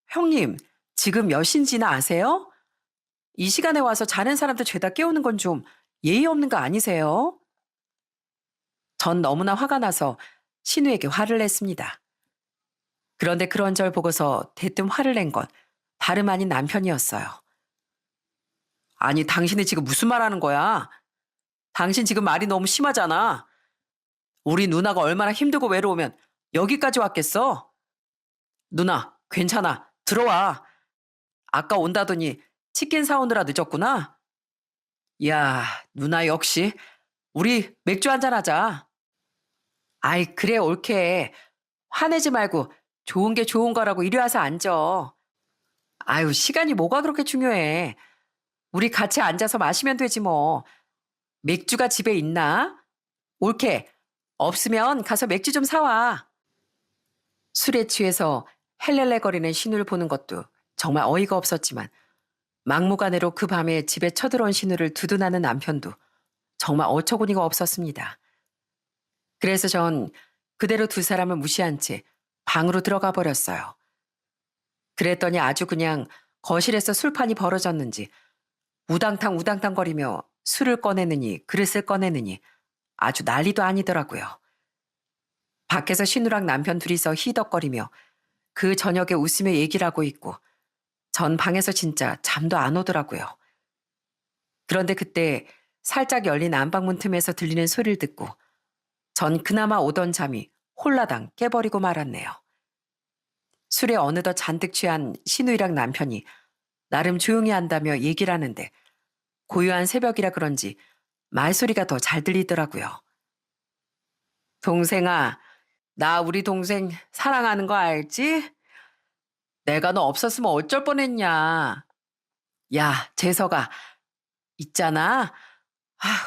형님, 지금 몇 시인지나 아세요? 이 시간에 와서 자는 사람들 죄다 깨우는 건 좀 예의 없는 거 아니세요? 전 너무나 화가 나서 신우에게 화를 냈습니다. 그런데 그런 절 보고서 대뜸 화를 낸 건 다름 아닌 남편이었어요. 아니, 당신이 지금 무슨 말 하는 거야? 당신 지금 말이 너무 심하잖아. 우리 누나가 얼마나 힘들고 외로우면 여기까지 왔겠어? 누나, 괜찮아. 들어와. 아까 온다더니 치킨 사오느라 늦었구나. 야, 누나 역시. 우리 맥주 한잔 하자. 아이, 그래, 옳게. 화내지 말고 좋은 게 좋은 거라고 이리 와서 앉아. 아유, 시간이 뭐가 그렇게 중요해. 우리 같이 앉아서 마시면 되지 뭐. 맥주가 집에 있나? 옳게. 없으면 가서 맥주 좀 사와. 술에 취해서 헬렐레거리는 신우를 보는 것도 정말 어이가 없었지만 막무가내로 그 밤에 집에 쳐들어온 신우를 두둔하는 남편도 정말 어처구니가 없었습니다. 그래서 전 그대로 두 사람을 무시한 채 방으로 들어가 버렸어요. 그랬더니 아주 그냥 거실에서 술판이 벌어졌는지 우당탕 우당탕거리며 술을 꺼내느니 그릇을 꺼내느니 아주 난리도 아니더라고요. 밖에서 신우랑 남편 둘이서 히덕거리며 그 저녁에 웃으며 얘기를 하고 있고 전 방에서 진짜 잠도 안 오더라고요. 그런데 그때 살짝 열린 안방문 틈에서 들리는 소리를 듣고 전 그나마 오던 잠이 홀라당 깨버리고 말았네요. 술에 어느덧 잔뜩 취한 신우이랑 남편이 나름 조용히 한다며 얘기를 하는데 고요한 새벽이라 그런지 말소리가 더 잘 들리더라고요. 동생아, 나 우리 동생 사랑하는 거 알지? 내가 너 없었으면 어쩔 뻔했냐. 야, 재석아, 있잖아.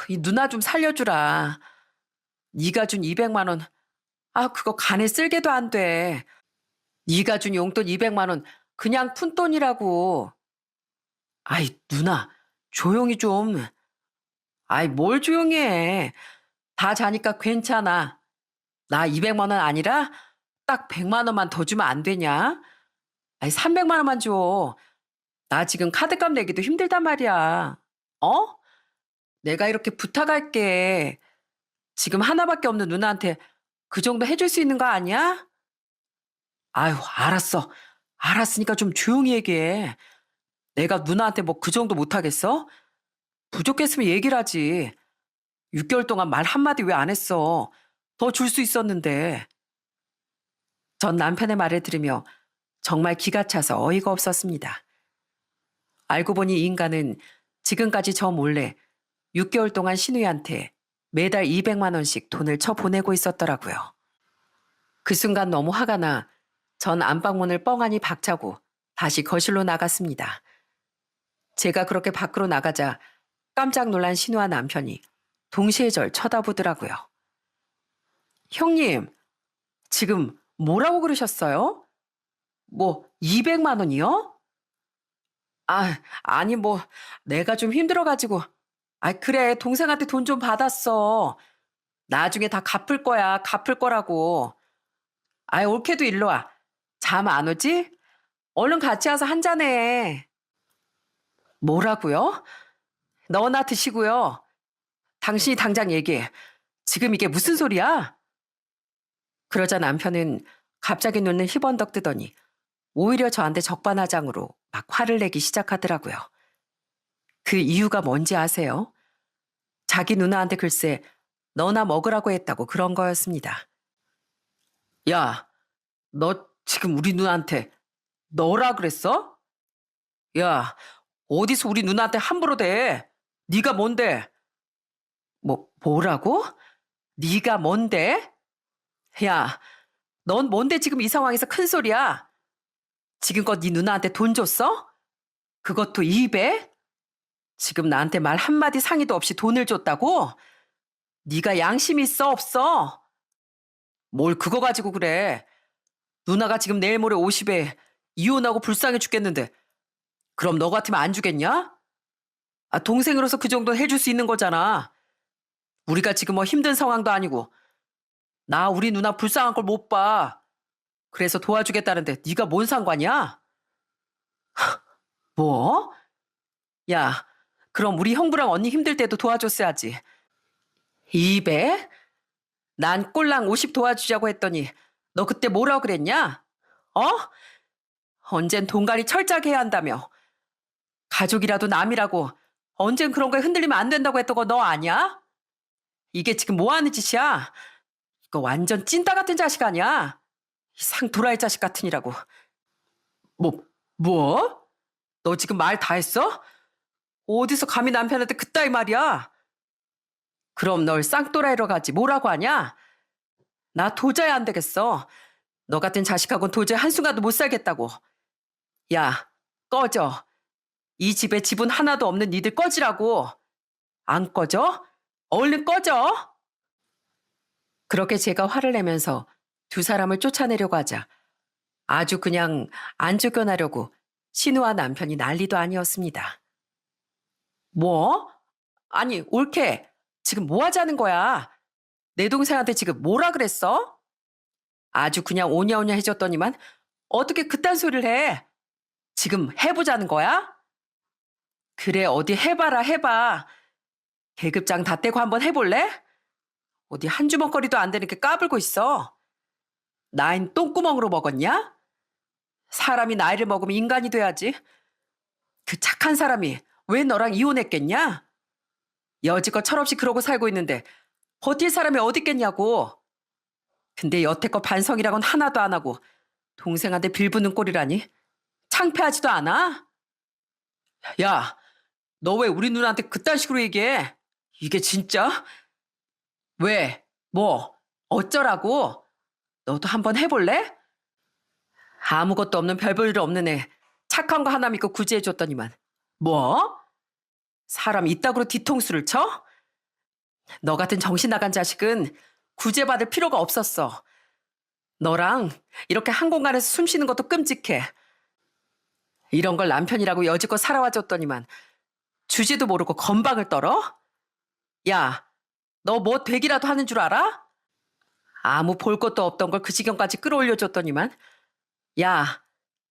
이 누나 좀 살려주라. 네가 준 200만 원, 그거 간에 쓸게도 안 돼. 네가 준 용돈 200만 원 그냥 푼돈이라고. 아이, 누나, 조용히 좀. 아이, 뭘 조용히 해. 다 자니까 괜찮아. 나 200만 원 아니라 딱 100만 원만 더 주면 안 되냐? 아이, 300만 원만 줘. 나 지금 카드값 내기도 힘들단 말이야. 어? 내가 이렇게 부탁할게. 지금 하나밖에 없는 누나한테 그 정도 해줄 수 있는 거 아니야? 아유, 알았어. 알았으니까 좀 조용히 얘기해. 내가 누나한테 뭐 그 정도 못하겠어? 부족했으면 얘기를 하지. 6개월 동안 말 한마디 왜 안 했어? 더 줄 수 있었는데. 전 남편의 말을 들으며 정말 기가 차서 어이가 없었습니다. 알고 보니 이 인간은 지금까지 저 몰래 6개월 동안 신우이한테 매달 200만 원씩 돈을 쳐 보내고 있었더라고요. 그 순간 너무 화가 나 전 안방문을 뻥하니 박차고 다시 거실로 나갔습니다. 제가 그렇게 밖으로 나가자 깜짝 놀란 신우와 남편이 동시에 절 쳐다보더라고요. 형님, 지금 뭐라고 그러셨어요? 뭐 200만 원이요? 아니 뭐 내가 좀 힘들어가지고. 그래, 동생한테 돈 좀 받았어. 나중에 다 갚을 거야. 갚을 거라고. 올케도 일로 와. 잠 안 오지? 얼른 같이 와서 한잔해. 뭐라고요? 너나 드시고요. 당신이 당장 얘기해. 지금 이게 무슨 소리야? 그러자 남편은 갑자기 눈을 희번덕 뜨더니 오히려 저한테 적반하장으로 막 화를 내기 시작하더라고요. 그 이유가 뭔지 아세요? 자기 누나한테 글쎄 너나 먹으라고 했다고 그런 거였습니다. 야, 너 지금 우리 누나한테 너라 그랬어? 야, 어디서 우리 누나한테 함부로 대? 네가 뭔데? 뭐라고? 네가 뭔데? 야, 넌 뭔데 지금 이 상황에서 큰 소리야? 지금껏 네 누나한테 돈 줬어? 그것도 입에? 지금 나한테 말 한마디 상의도 없이 돈을 줬다고? 네가 양심 있어 없어? 뭘 그거 가지고 그래? 누나가 지금 내일 모레 50에 이혼하고 불쌍해 죽겠는데 그럼 너 같으면 안 주겠냐? 동생으로서 그 정도 해줄 수 있는 거잖아. 우리가 지금 뭐 힘든 상황도 아니고 나 우리 누나 불쌍한 걸 못 봐. 그래서 도와주겠다는데 네가 뭔 상관이야? 뭐? 야, 그럼 우리 형부랑 언니 힘들 때도 도와줬어야지. 입에? 난 꼴랑 50 도와주자고 했더니 너 그때 뭐라고 그랬냐? 어? 언젠 돈갈이 철저하게 해야 한다며. 가족이라도 남이라고 언젠 그런 거에 흔들리면 안 된다고 했던 거 너 아냐? 이게 지금 뭐 하는 짓이야? 이거 완전 찐따 같은 자식 아니야? 이 상도라이 자식 같으니라고. 뭐, 뭐? 너 지금 말 다 했어? 어디서 감히 남편한테 그따위 말이야? 그럼 널 쌍또라이로 가지 뭐라고 하냐? 나 도저히 안 되겠어. 너 같은 자식하고는 도저히 한순간도 못 살겠다고. 야, 꺼져. 이 집에 지분 하나도 없는 니들 꺼지라고. 안 꺼져? 얼른 꺼져. 그렇게 제가 화를 내면서 두 사람을 쫓아내려고 하자 아주 그냥 안 쫓겨나려고 신우와 남편이 난리도 아니었습니다. 뭐? 아니, 올케. 지금 뭐 하자는 거야? 내 동생한테 지금 뭐라 그랬어? 아주 그냥 오냐오냐 해줬더니만 어떻게 그딴 소리를 해? 지금 해보자는 거야? 그래, 어디 해봐라, 해봐. 계급장 다 떼고 한번 해볼래? 어디 한 주먹거리도 안 되는 게 까불고 있어. 나인 똥구멍으로 먹었냐? 사람이 나이를 먹으면 인간이 돼야지. 그 착한 사람이 왜 너랑 이혼했겠냐? 여지껏 철없이 그러고 살고 있는데 버틸 사람이 어디 있겠냐고. 근데 여태껏 반성이라곤 하나도 안 하고 동생한테 빌붙는 꼴이라니. 창피하지도 않아? 야, 너 왜 우리 누나한테 그딴 식으로 얘기해? 이게 진짜? 왜? 뭐? 어쩌라고? 너도 한번 해볼래? 아무것도 없는 별 볼 일 없는 애 착한 거 하나 믿고 구제해줬더니만. 뭐? 사람 이따구로 뒤통수를 쳐? 너 같은 정신 나간 자식은 구제받을 필요가 없었어. 너랑 이렇게 한 공간에서 숨 쉬는 것도 끔찍해. 이런 걸 남편이라고 여지껏 살아와 줬더니만 주지도 모르고 건방을 떨어? 야, 너 뭐 되기라도 하는 줄 알아? 아무 볼 것도 없던 걸 그 지경까지 끌어올려 줬더니만. 야,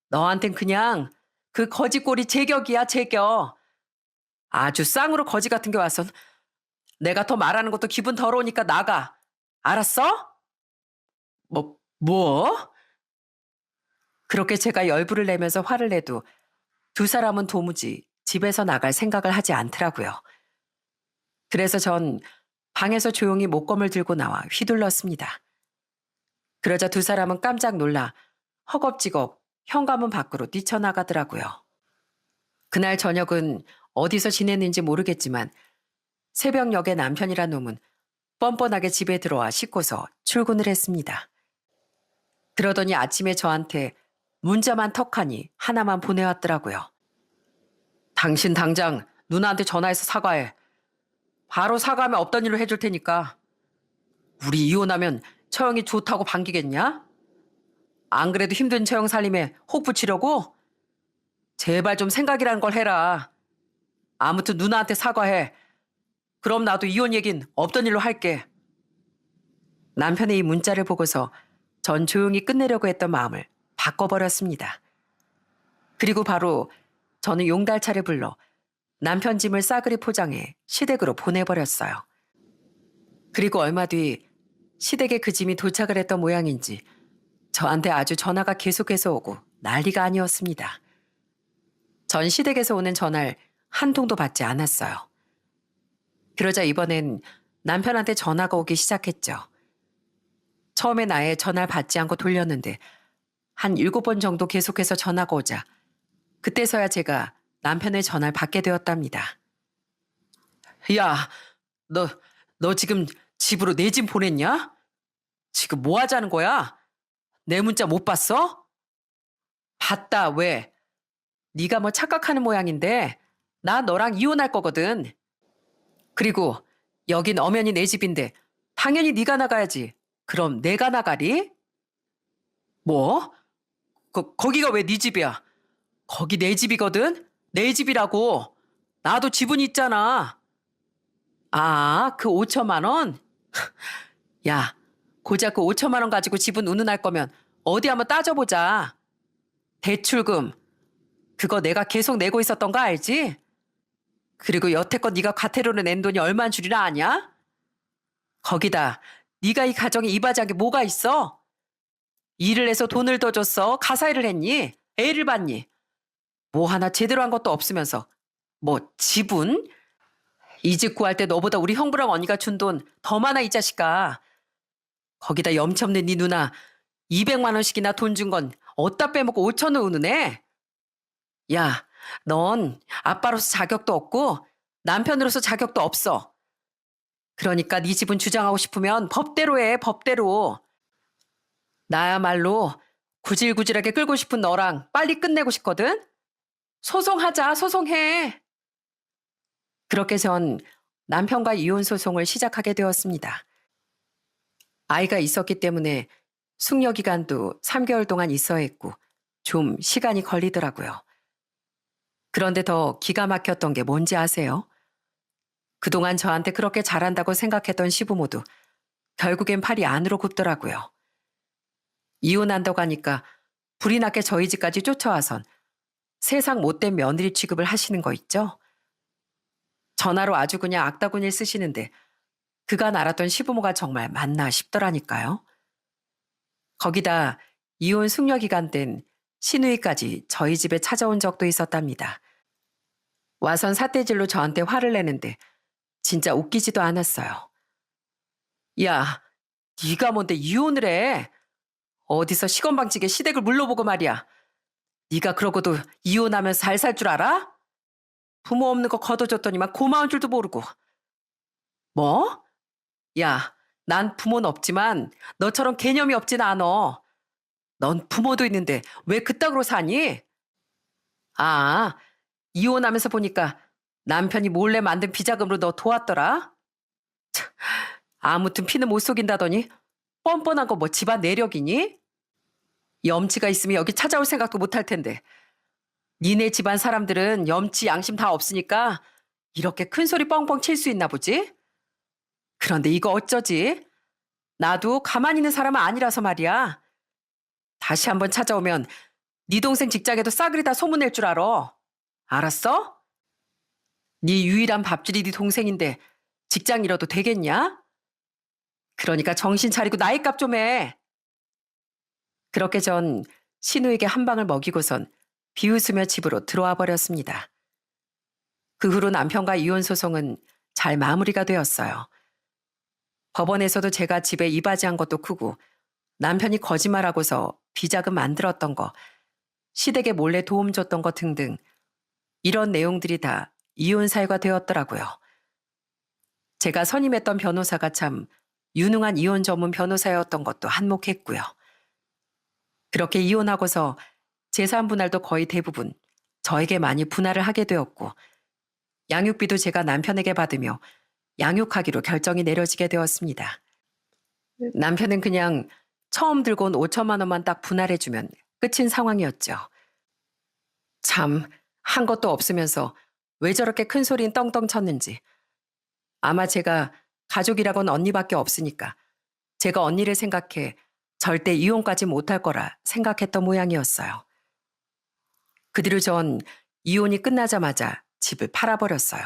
너한텐 그냥 그 거지꼴이 제격이야, 제격. 아주 쌍으로 거지 같은 게 와선 내가 더 말하는 것도 기분 더러우니까 나가. 알았어? 뭐? 그렇게 제가 열불을 내면서 화를 내도 두 사람은 도무지 집에서 나갈 생각을 하지 않더라고요. 그래서 전 방에서 조용히 목검을 들고 나와 휘둘렀습니다. 그러자 두 사람은 깜짝 놀라 허겁지겁 현관문 밖으로 뛰쳐나가더라고요. 그날 저녁은 어디서 지냈는지 모르겠지만 새벽녘에 남편이란 놈은 뻔뻔하게 집에 들어와 씻고서 출근을 했습니다. 그러더니 아침에 저한테 문자만 턱하니 하나만 보내왔더라고요. 당신 당장 누나한테 전화해서 사과해. 바로 사과하면 없던 일로 해줄 테니까. 우리 이혼하면 처형이 좋다고 반기겠냐? 안 그래도 힘든 처형 살림에 혹 붙이려고? 제발 좀 생각이라는 걸 해라. 아무튼 누나한테 사과해. 그럼 나도 이혼 얘긴 없던 일로 할게. 남편의 이 문자를 보고서 전 조용히 끝내려고 했던 마음을 바꿔버렸습니다. 그리고 바로 저는 용달차를 불러 남편 짐을 싸그리 포장해 시댁으로 보내버렸어요. 그리고 얼마 뒤 시댁에 그 짐이 도착을 했던 모양인지 저한테 아주 전화가 계속해서 오고 난리가 아니었습니다. 전 시댁에서 오는 전화를 한 통도 받지 않았어요. 그러자 이번엔 남편한테 전화가 오기 시작했죠. 처음에 나의 전화를 받지 않고 돌렸는데 한 7번 정도 계속해서 전화가 오자 그때서야 제가 남편의 전화를 받게 되었답니다. 야, 너 지금 집으로 내 짐 보냈냐? 지금 뭐 하자는 거야? 내 문자 못 봤어? 봤다, 왜? 네가 뭐 착각하는 모양인데 나 너랑 이혼할 거거든. 그리고 여긴 엄연히 내 집인데 당연히 네가 나가야지. 그럼 내가 나가리? 뭐? 거기가 왜 네 집이야? 거기 내 집이거든? 내 집이라고. 나도 지분 있잖아. 아, 그 5천만 원? 야, 고작 그 5천만 원 가지고 지분 운운할 거면 어디 한번 따져보자. 대출금. 그거 내가 계속 내고 있었던 거 알지? 그리고 여태껏 네가 과태료로 낸 돈이 얼마인 줄이나 아냐? 거기다 네가 이 가정에 이바지한 게 뭐가 있어? 일을 해서 돈을 더 줬어? 가사일을 했니? 애를 봤니? 뭐 하나 제대로 한 것도 없으면서 뭐 지분? 이 집 구할 때 너보다 우리 형부랑 언니가 준 돈 더 많아, 이 자식아. 거기다 염치 없는 네 누나 200만 원씩이나 돈 준 건 어디다 빼먹고 5천 원 우는애? 야, 넌 아빠로서 자격도 없고 남편으로서 자격도 없어. 그러니까 네 집은 주장하고 싶으면 법대로 해, 법대로. 나야말로 구질구질하게 끌고 싶은 너랑 빨리 끝내고 싶거든? 소송하자, 소송해. 그렇게 전 남편과 이혼 소송을 시작하게 되었습니다. 아이가 있었기 때문에 숙려 기간도 3개월 동안 있어야 했고 좀 시간이 걸리더라고요. 그런데 더 기가 막혔던 게 뭔지 아세요? 그동안 저한테 그렇게 잘한다고 생각했던 시부모도 결국엔 팔이 안으로 굽더라고요. 이혼한다고 하니까 불이 나게 저희 집까지 쫓아와선 세상 못된 며느리 취급을 하시는 거 있죠? 전화로 아주 그냥 악다구니를 쓰시는데 그간 알았던 시부모가 정말 맞나 싶더라니까요. 거기다 이혼 숙려 기간 땐 시누이까지 저희 집에 찾아온 적도 있었답니다. 와선 삿대질로 저한테 화를 내는데 진짜 웃기지도 않았어요. 야, 네가 뭔데 이혼을 해? 어디서 시건방지게 시댁을 물러보고 말이야. 네가 그러고도 이혼하면서 잘 살 줄 알아? 부모 없는 거 거둬줬더니만 고마운 줄도 모르고. 뭐? 야, 난 부모는 없지만 너처럼 개념이 없진 않어. 넌 부모도 있는데 왜 그따구로 사니? 아, 이혼하면서 보니까 남편이 몰래 만든 비자금으로 너 도왔더라? 아무튼 피는 못 속인다더니 뻔뻔한 거 뭐 집안 내력이니? 염치가 있으면 여기 찾아올 생각도 못 할 텐데. 니네 집안 사람들은 염치 양심 다 없으니까 이렇게 큰 소리 뻥뻥 칠 수 있나 보지? 그런데 이거 어쩌지? 나도 가만히 있는 사람은 아니라서 말이야. 다시 한번 찾아오면 네 동생 직장에도 싸그리 다 소문낼 줄 알아. 알았어? 네 유일한 밥줄이 네 동생인데 직장 잃어도 되겠냐? 그러니까 정신 차리고 나이값 좀 해. 그렇게 전 신우에게 한 방을 먹이고선 비웃으며 집으로 들어와 버렸습니다. 그 후로 남편과 이혼 소송은 잘 마무리가 되었어요. 법원에서도 제가 집에 이바지한 것도 크고 남편이 거짓말하고서 비자금 만들었던 거, 시댁에 몰래 도움 줬던 거 등등 이런 내용들이 다 이혼 사유가 되었더라고요. 제가 선임했던 변호사가 참 유능한 이혼 전문 변호사였던 것도 한몫했고요. 그렇게 이혼하고서 재산 분할도 거의 대부분 저에게 많이 분할을 하게 되었고 양육비도 제가 남편에게 받으며 양육하기로 결정이 내려지게 되었습니다. 남편은 그냥 처음 들고 온 5천만 원만 딱 분할해주면 끝인 상황이었죠. 참, 한 것도 없으면서 왜 저렇게 큰 소린 떵떵 쳤는지. 아마 제가 가족이라곤 언니밖에 없으니까 제가 언니를 생각해 절대 이혼까지 못할 거라 생각했던 모양이었어요. 그 뒤로 전 이혼이 끝나자마자 집을 팔아버렸어요.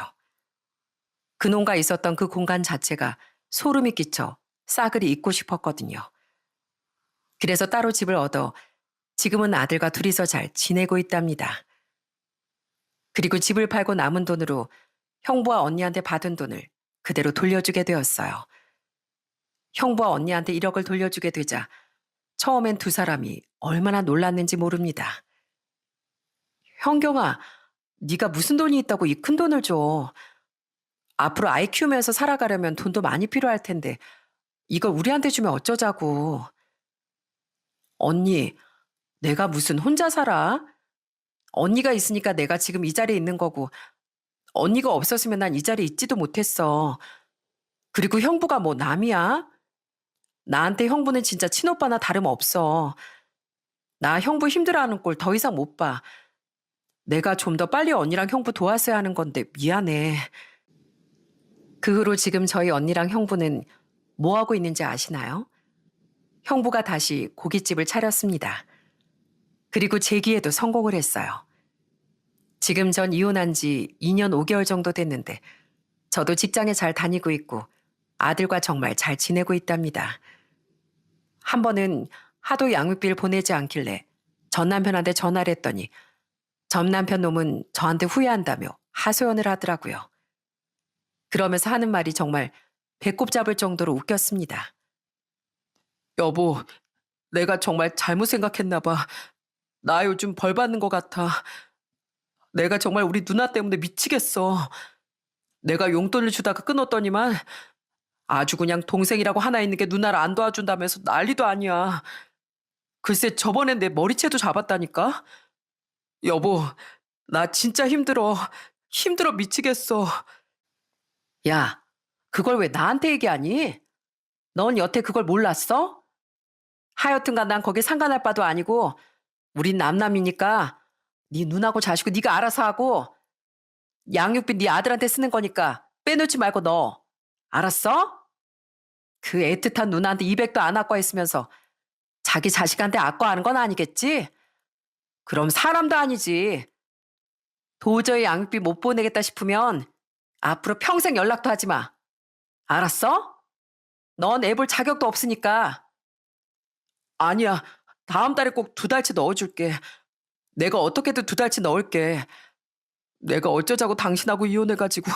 그놈과 있었던 그 공간 자체가 소름이 끼쳐 싸그리 잊고 싶었거든요. 그래서 따로 집을 얻어 지금은 아들과 둘이서 잘 지내고 있답니다. 그리고 집을 팔고 남은 돈으로 형부와 언니한테 받은 돈을 그대로 돌려주게 되었어요. 형부와 언니한테 1억을 돌려주게 되자 처음엔 두 사람이 얼마나 놀랐는지 모릅니다. 형경아, 네가 무슨 돈이 있다고 이 큰 돈을 줘. 앞으로 아이 키우면서 살아가려면 돈도 많이 필요할 텐데 이걸 우리한테 주면 어쩌자고. 언니, 내가 무슨 혼자 살아? 언니가 있으니까 내가 지금 이 자리에 있는 거고 언니가 없었으면 난 이 자리에 있지도 못했어. 그리고 형부가 뭐 남이야? 나한테 형부는 진짜 친오빠나 다름없어. 나 형부 힘들어하는 꼴 더 이상 못 봐. 내가 좀 더 빨리 언니랑 형부 도왔어야 하는 건데 미안해. 그 후로 지금 저희 언니랑 형부는 뭐 하고 있는지 아시나요? 형부가 다시 고깃집을 차렸습니다. 그리고 재기에도 성공을 했어요. 지금 전 이혼한 지 2년 5개월 정도 됐는데 저도 직장에 잘 다니고 있고 아들과 정말 잘 지내고 있답니다. 한 번은 하도 양육비를 보내지 않길래 전 남편한테 전화를 했더니 전 남편 놈은 저한테 후회한다며 하소연을 하더라고요. 그러면서 하는 말이 정말 배꼽 잡을 정도로 웃겼습니다. 여보, 내가 정말 잘못 생각했나 봐. 나 요즘 벌 받는 것 같아. 내가 정말 우리 누나 때문에 미치겠어. 내가 용돈을 주다가 끊었더니만 아주 그냥 동생이라고 하나 있는 게 누나를 안 도와준다면서 난리도 아니야. 글쎄 저번엔 내 머리채도 잡았다니까. 여보, 나 진짜 힘들어. 힘들어 미치겠어. 야, 그걸 왜 나한테 얘기하니? 넌 여태 그걸 몰랐어? 하여튼간 난 거기 상관할 바도 아니고 우린 남남이니까 네 눈하고 자식은 네가 알아서 하고 양육비 네 아들한테 쓰는 거니까 빼놓지 말고 넣어. 알았어? 그 애틋한 누나한테 200도 안 아까했으면서 자기 자식한테 아까하는 건 아니겠지? 그럼 사람도 아니지. 도저히 양육비 못 보내겠다 싶으면 앞으로 평생 연락도 하지 마. 알았어? 넌 애 볼 자격도 없으니까. 아니야. 다음 달에 꼭 2달치 넣어줄게. 내가 어떻게든 2달치 넣을게. 내가 어쩌자고 당신하고 이혼해가지고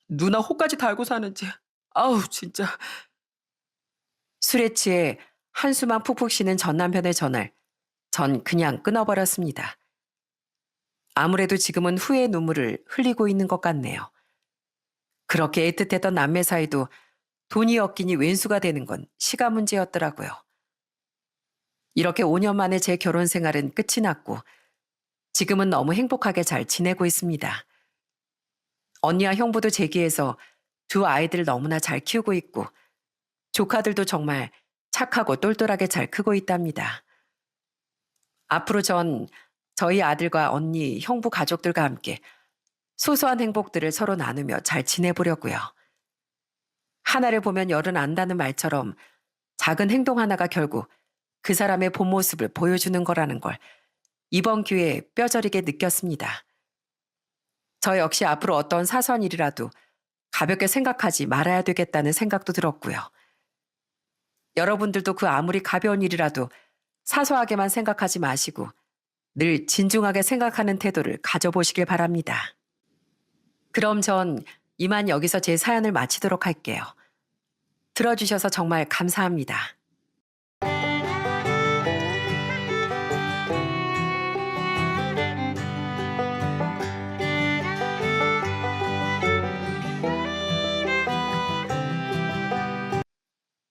누나 호까지 달고 사는지. 아우 진짜. 술에 취해 한숨만 푹푹 쉬는 전 남편의 전화를 전 그냥 끊어버렸습니다. 아무래도 지금은 후회의 눈물을 흘리고 있는 것 같네요. 그렇게 애틋했던 남매 사이도 돈이 엮이니 왼수가 되는 건 시간 문제였더라고요. 이렇게 5년 만에 제 결혼 생활은 끝이 났고 지금은 너무 행복하게 잘 지내고 있습니다. 언니와 형부도 제기해서 두 아이들을 너무나 잘 키우고 있고 조카들도 정말 착하고 똘똘하게 잘 크고 있답니다. 앞으로 전 저희 아들과 언니, 형부 가족들과 함께 소소한 행복들을 서로 나누며 잘 지내보려고요. 하나를 보면 열은 안다는 말처럼 작은 행동 하나가 결국 그 사람의 본 모습을 보여주는 거라는 걸 이번 기회에 뼈저리게 느꼈습니다. 저 역시 앞으로 어떤 사소한 일이라도 가볍게 생각하지 말아야 되겠다는 생각도 들었고요. 여러분들도 그 아무리 가벼운 일이라도 사소하게만 생각하지 마시고 늘 진중하게 생각하는 태도를 가져보시길 바랍니다. 그럼 전 이만 여기서 제 사연을 마치도록 할게요. 들어주셔서 정말 감사합니다.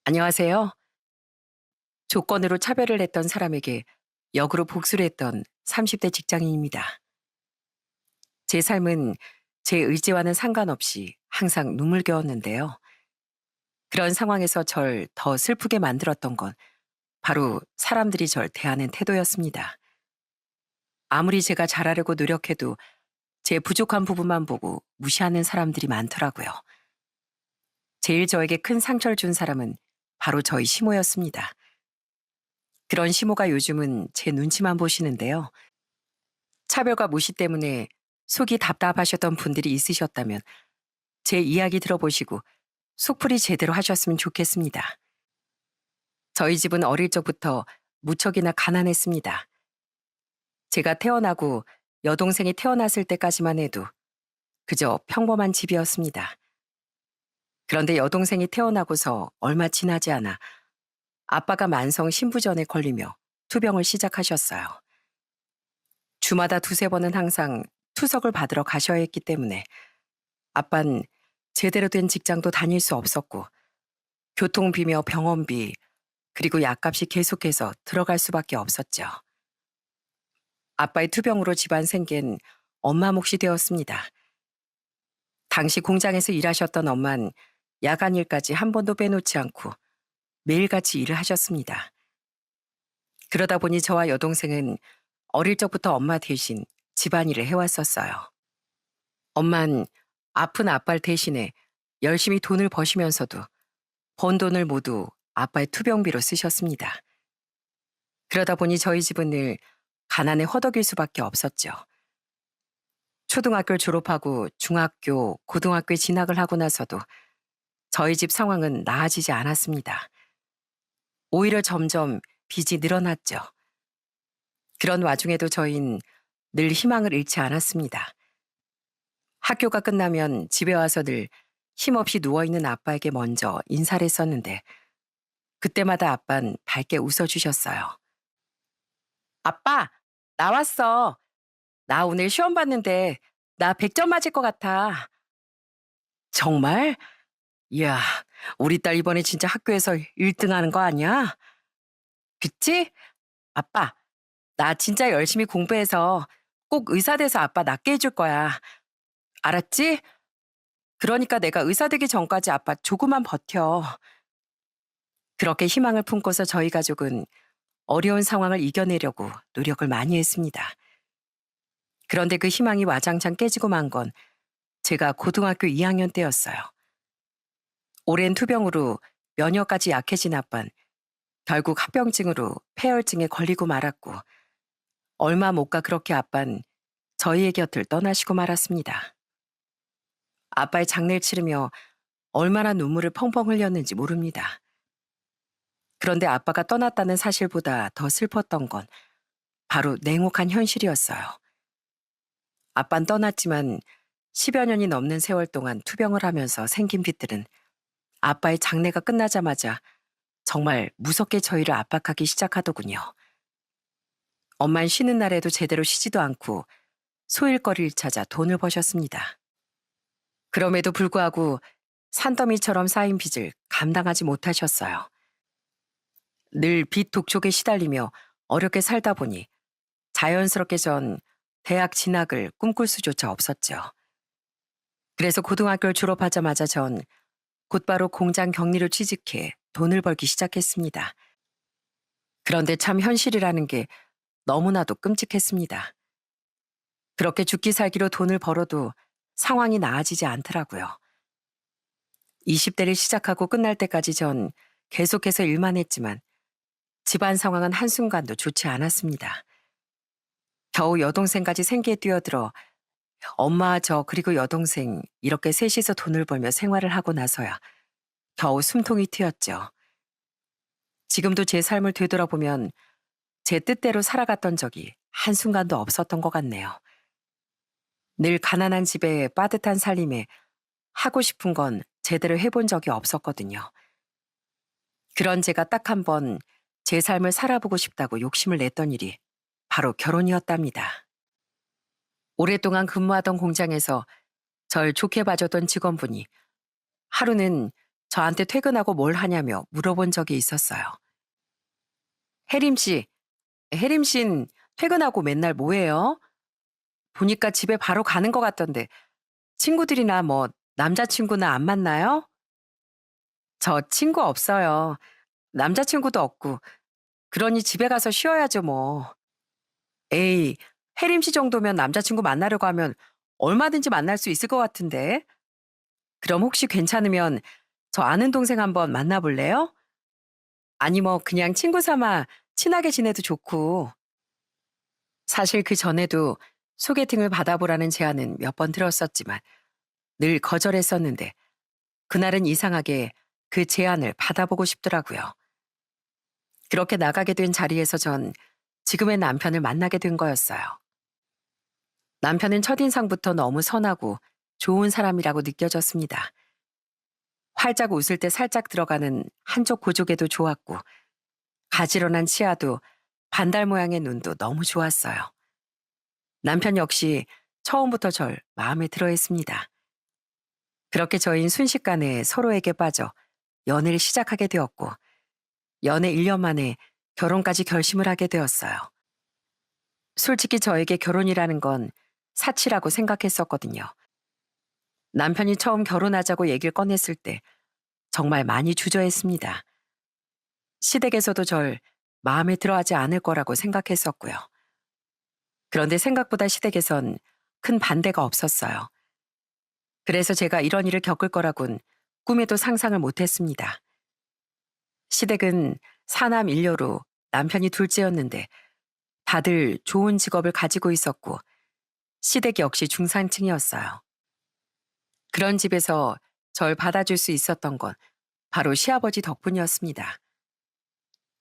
안녕하세요. 조건으로 차별을 했던 사람에게 역으로 복수를 했던 30대 직장인입니다. 제 삶은 제 의지와는 상관없이 항상 눈물겨웠는데요. 그런 상황에서 절 더 슬프게 만들었던 건 바로 사람들이 절 대하는 태도였습니다. 아무리 제가 잘하려고 노력해도 제 부족한 부분만 보고 무시하는 사람들이 많더라고요. 제일 저에게 큰 상처를 준 사람은 바로 저희 시모였습니다. 그런 시모가 요즘은 제 눈치만 보시는데요. 차별과 무시 때문에 속이 답답하셨던 분들이 있으셨다면 제 이야기 들어보시고 속풀이 제대로 하셨으면 좋겠습니다. 저희 집은 어릴 적부터 무척이나 가난했습니다. 제가 태어나고 여동생이 태어났을 때까지만 해도 그저 평범한 집이었습니다. 그런데 여동생이 태어나고서 얼마 지나지 않아 아빠가 만성 신부전에 걸리며 투병을 시작하셨어요. 주마다 2~3번은 항상 투석을 받으러 가셔야 했기 때문에 아빤 제대로 된 직장도 다닐 수 없었고 교통비며 병원비 그리고 약값이 계속해서 들어갈 수밖에 없었죠. 아빠의 투병으로 집안 생계는 엄마 몫이 되었습니다. 당시 공장에서 일하셨던 엄만 야간 일까지 한 번도 빼놓지 않고 매일같이 일을 하셨습니다. 그러다 보니 저와 여동생은 어릴 적부터 엄마 대신 집안일을 해왔었어요. 엄만 아픈 아빠를 대신해 열심히 돈을 버시면서도 번 돈을 모두 아빠의 투병비로 쓰셨습니다. 그러다 보니 저희 집은 늘 가난에 허덕일 수밖에 없었죠. 초등학교를 졸업하고 중학교, 고등학교에 진학을 하고 나서도 저희 집 상황은 나아지지 않았습니다. 오히려 점점 빚이 늘어났죠. 그런 와중에도 저희는 늘 희망을 잃지 않았습니다. 학교가 끝나면 집에 와서 늘 힘없이 누워있는 아빠에게 먼저 인사를 했었는데 그때마다 아빤 밝게 웃어주셨어요. 아빠, 나왔어. 나 오늘 시험 봤는데 나 100점 맞을 것 같아. 정말? 이야, 우리 딸 이번에 진짜 학교에서 1등 하는 거 아니야? 그치? 아빠, 나 진짜 열심히 공부해서 꼭 의사 돼서 아빠 낫게 해줄 거야. 알았지? 그러니까 내가 의사 되기 전까지 아빠 조금만 버텨. 그렇게 희망을 품고서 저희 가족은 어려운 상황을 이겨내려고 노력을 많이 했습니다. 그런데 그 희망이 와장창 깨지고 만 건 제가 고등학교 2학년 때였어요. 오랜 투병으로 면역까지 약해진 아빤 결국 합병증으로 폐혈증에 걸리고 말았고 얼마 못 가 그렇게 아빤 저희의 곁을 떠나시고 말았습니다. 아빠의 장례를 치르며 얼마나 눈물을 펑펑 흘렸는지 모릅니다. 그런데 아빠가 떠났다는 사실보다 더 슬펐던 건 바로 냉혹한 현실이었어요. 아빤 떠났지만 10여 년이 넘는 세월 동안 투병을 하면서 생긴 빚들은 아빠의 장례가 끝나자마자 정말 무섭게 저희를 압박하기 시작하더군요. 엄만 쉬는 날에도 제대로 쉬지도 않고 소일거리를 찾아 돈을 버셨습니다. 그럼에도 불구하고 산더미처럼 쌓인 빚을 감당하지 못하셨어요. 늘 빚 독촉에 시달리며 어렵게 살다 보니 자연스럽게 전 대학 진학을 꿈꿀 수조차 없었죠. 그래서 고등학교를 졸업하자마자 전 곧바로 공장 격리로 취직해 돈을 벌기 시작했습니다. 그런데 참 현실이라는 게 너무나도 끔찍했습니다. 그렇게 죽기 살기로 돈을 벌어도 상황이 나아지지 않더라고요. 20대를 시작하고 끝날 때까지 전 계속해서 일만 했지만 집안 상황은 한순간도 좋지 않았습니다. 겨우 여동생까지 생계에 뛰어들어 엄마 저 그리고 여동생 이렇게 셋이서 돈을 벌며 생활을 하고 나서야 겨우 숨통이 트였죠. 지금도 제 삶을 되돌아보면 제 뜻대로 살아갔던 적이 한순간도 없었던 것 같네요. 늘 가난한 집에 빠듯한 살림에 하고 싶은 건 제대로 해본 적이 없었거든요. 그런 제가 딱 한 번 제 삶을 살아보고 싶다고 욕심을 냈던 일이 바로 결혼이었답니다. 오랫동안 근무하던 공장에서 절 좋게 봐줬던 직원분이 하루는 저한테 퇴근하고 뭘 하냐며 물어본 적이 있었어요. 혜림 씨, 혜림 씨는 퇴근하고 맨날 뭐 해요? 보니까 집에 바로 가는 것 같던데 친구들이나 뭐 남자친구나 안 만나요? 저 친구 없어요. 남자친구도 없고 그러니 집에 가서 쉬어야죠 뭐. 에이, 혜림 씨 정도면 남자친구 만나려고 하면 얼마든지 만날 수 있을 것 같은데. 그럼 혹시 괜찮으면 저 아는 동생 한번 만나볼래요? 아니 뭐 그냥 친구 삼아 친하게 지내도 좋고. 사실 그 전에도 소개팅을 받아보라는 제안은 몇 번 들었었지만 늘 거절했었는데 그날은 이상하게 그 제안을 받아보고 싶더라고요. 그렇게 나가게 된 자리에서 전 지금의 남편을 만나게 된 거였어요. 남편은 첫인상부터 너무 선하고 좋은 사람이라고 느껴졌습니다. 활짝 웃을 때 살짝 들어가는 한쪽 고조개도 좋았고 가지런한 치아도 반달 모양의 눈도 너무 좋았어요. 남편 역시 처음부터 절 마음에 들어 했습니다. 그렇게 저희는 순식간에 서로에게 빠져 연애를 시작하게 되었고 연애 1년 만에 결혼까지 결심을 하게 되었어요. 솔직히 저에게 결혼이라는 건 사치라고 생각했었거든요. 남편이 처음 결혼하자고 얘기를 꺼냈을 때 정말 많이 주저했습니다. 시댁에서도 절 마음에 들어하지 않을 거라고 생각했었고요. 그런데 생각보다 시댁에선 큰 반대가 없었어요. 그래서 제가 이런 일을 겪을 거라곤 꿈에도 상상을 못했습니다. 시댁은 사남 일녀로 남편이 둘째였는데 다들 좋은 직업을 가지고 있었고 시댁 역시 중산층이었어요. 그런 집에서 절 받아줄 수 있었던 건 바로 시아버지 덕분이었습니다.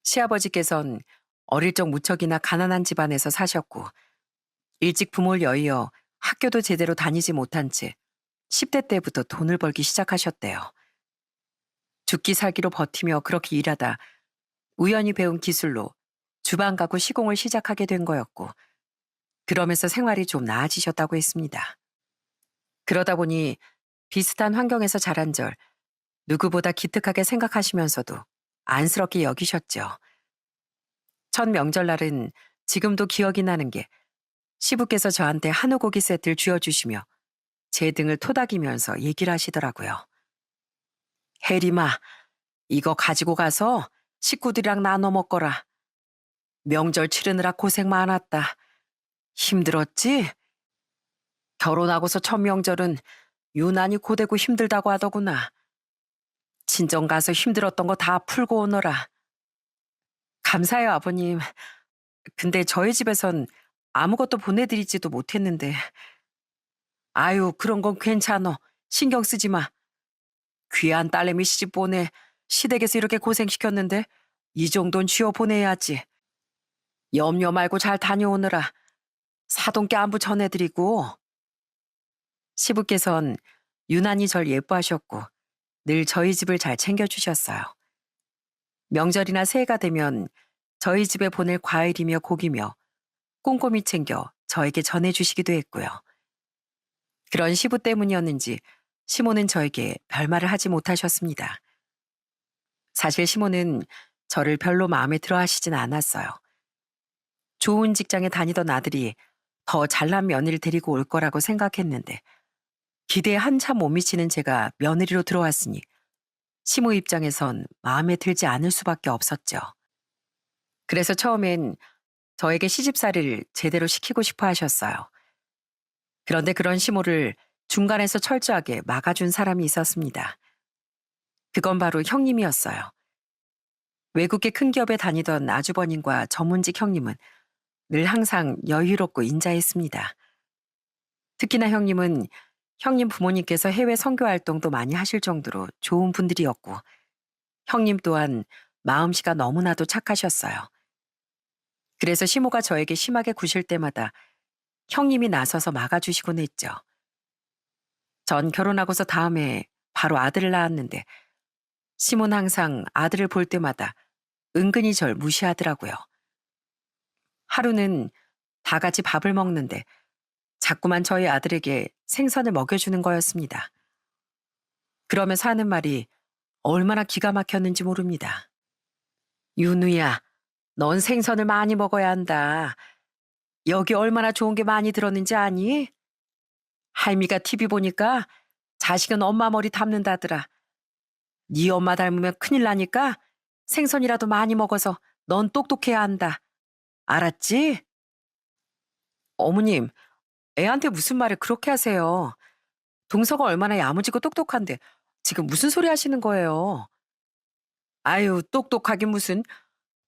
시아버지께선 어릴 적 무척이나 가난한 집안에서 사셨고 일찍 부모를 여의어 학교도 제대로 다니지 못한 채 10대 때부터 돈을 벌기 시작하셨대요. 죽기 살기로 버티며 그렇게 일하다 우연히 배운 기술로 주방 가구 시공을 시작하게 된 거였고, 그러면서 생활이 좀 나아지셨다고 했습니다. 그러다 보니 비슷한 환경에서 자란 절 누구보다 기특하게 생각하시면서도 안쓰럽게 여기셨죠. 첫 명절날은 지금도 기억이 나는 게 시부께서 저한테 한우 고기 세트를 쥐어주시며 제 등을 토닥이면서 얘기를 하시더라고요. 혜림아, 이거 가지고 가서 식구들이랑 나눠 먹거라. 명절 치르느라 고생 많았다. 힘들었지? 결혼하고서 첫 명절은 유난히 고되고 힘들다고 하더구나. 친정 가서 힘들었던 거 다 풀고 오너라. 감사해요, 아버님. 근데 저희 집에선 아무것도 보내드리지도 못했는데. 아유, 그런 건 괜찮어. 신경 쓰지 마. 귀한 딸내미 시집 보내 시댁에서 이렇게 고생시켰는데 이 정도는 쥐어 보내야지. 염려 말고 잘 다녀오느라 사돈께 안부 전해드리고. 시부께선 유난히 절 예뻐하셨고 늘 저희 집을 잘 챙겨주셨어요. 명절이나 새해가 되면 저희 집에 보낼 과일이며 고기며 꼼꼼히 챙겨 저에게 전해주시기도 했고요. 그런 시부 때문이었는지 시모는 저에게 별말을 하지 못하셨습니다. 사실 시모는 저를 별로 마음에 들어 하시진 않았어요. 좋은 직장에 다니던 아들이 더 잘난 며느리를 데리고 올 거라고 생각했는데 기대에 한참 못 미치는 제가 며느리로 들어왔으니 시모 입장에선 마음에 들지 않을 수밖에 없었죠. 그래서 처음엔 저에게 시집살이를 제대로 시키고 싶어 하셨어요. 그런데 그런 시모를 중간에서 철저하게 막아준 사람이 있었습니다. 그건 바로 형님이었어요. 외국계 큰 기업에 다니던 아주버님과 전문직 형님은 늘 항상 여유롭고 인자했습니다. 특히나 형님은 형님 부모님께서 해외 선교 활동도 많이 하실 정도로 좋은 분들이었고, 형님 또한 마음씨가 너무나도 착하셨어요. 그래서 시모가 저에게 심하게 구실 때마다 형님이 나서서 막아주시곤 했죠. 전 결혼하고서 다음에 바로 아들을 낳았는데 시모는 항상 아들을 볼 때마다 은근히 절 무시하더라고요. 하루는 다 같이 밥을 먹는데 자꾸만 저희 아들에게 생선을 먹여주는 거였습니다. 그러면서 하는 말이 얼마나 기가 막혔는지 모릅니다. 윤우야, 넌 생선을 많이 먹어야 한다. 여기 얼마나 좋은 게 많이 들었는지 아니? 할미가 TV 보니까 자식은 엄마 머리 닮는다더라. 네 엄마 닮으면 큰일 나니까 생선이라도 많이 먹어서 넌 똑똑해야 한다. 알았지? 어머님, 애한테 무슨 말을 그렇게 하세요? 동서가 얼마나 야무지고 똑똑한데 지금 무슨 소리 하시는 거예요? 아유, 똑똑하긴 무슨.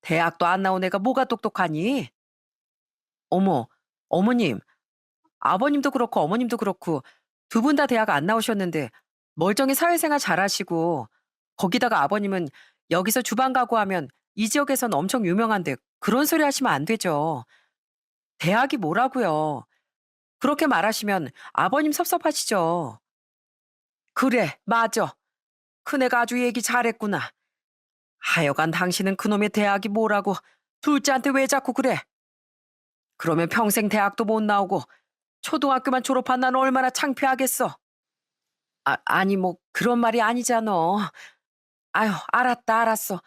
대학도 안 나온 애가 뭐가 똑똑하니? 어머, 어머님, 아버님도 그렇고 어머님도 그렇고 두 분 다 대학 안 나오셨는데 멀쩡히 사회생활 잘하시고 거기다가 아버님은 여기서 주방 가구 하면 이 지역에선 엄청 유명한데 그런 소리 하시면 안 되죠. 대학이 뭐라고요? 그렇게 말하시면 아버님 섭섭하시죠. 그래, 맞아. 큰애가 아주 얘기 잘했구나. 하여간 당신은 그놈의 대학이 뭐라고 둘째한테 왜 자꾸 그래? 그러면 평생 대학도 못 나오고 초등학교만 졸업한 난 얼마나 창피하겠어. 아니 뭐 그런 말이 아니잖아. 아유, 알았다, 알았어.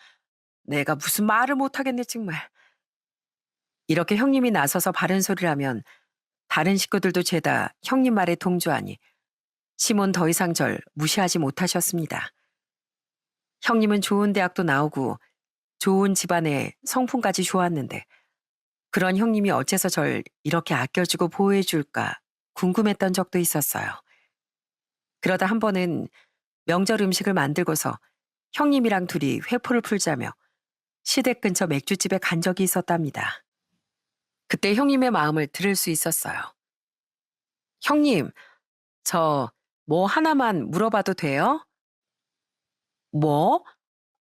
내가 무슨 말을 못하겠네 정말. 이렇게 형님이 나서서 바른 소리를 하면 다른 식구들도 죄다 형님 말에 동조하니 시몬 더 이상 절 무시하지 못하셨습니다. 형님은 좋은 대학도 나오고 좋은 집안의 성품까지 좋았는데 그런 형님이 어째서 절 이렇게 아껴주고 보호해줄까 궁금했던 적도 있었어요. 그러다 한 번은 명절 음식을 만들고서 형님이랑 둘이 회포를 풀자며 시댁 근처 맥주집에 간 적이 있었답니다. 그때 형님의 마음을 들을 수 있었어요. 형님, 저 뭐 하나만 물어봐도 돼요? 뭐?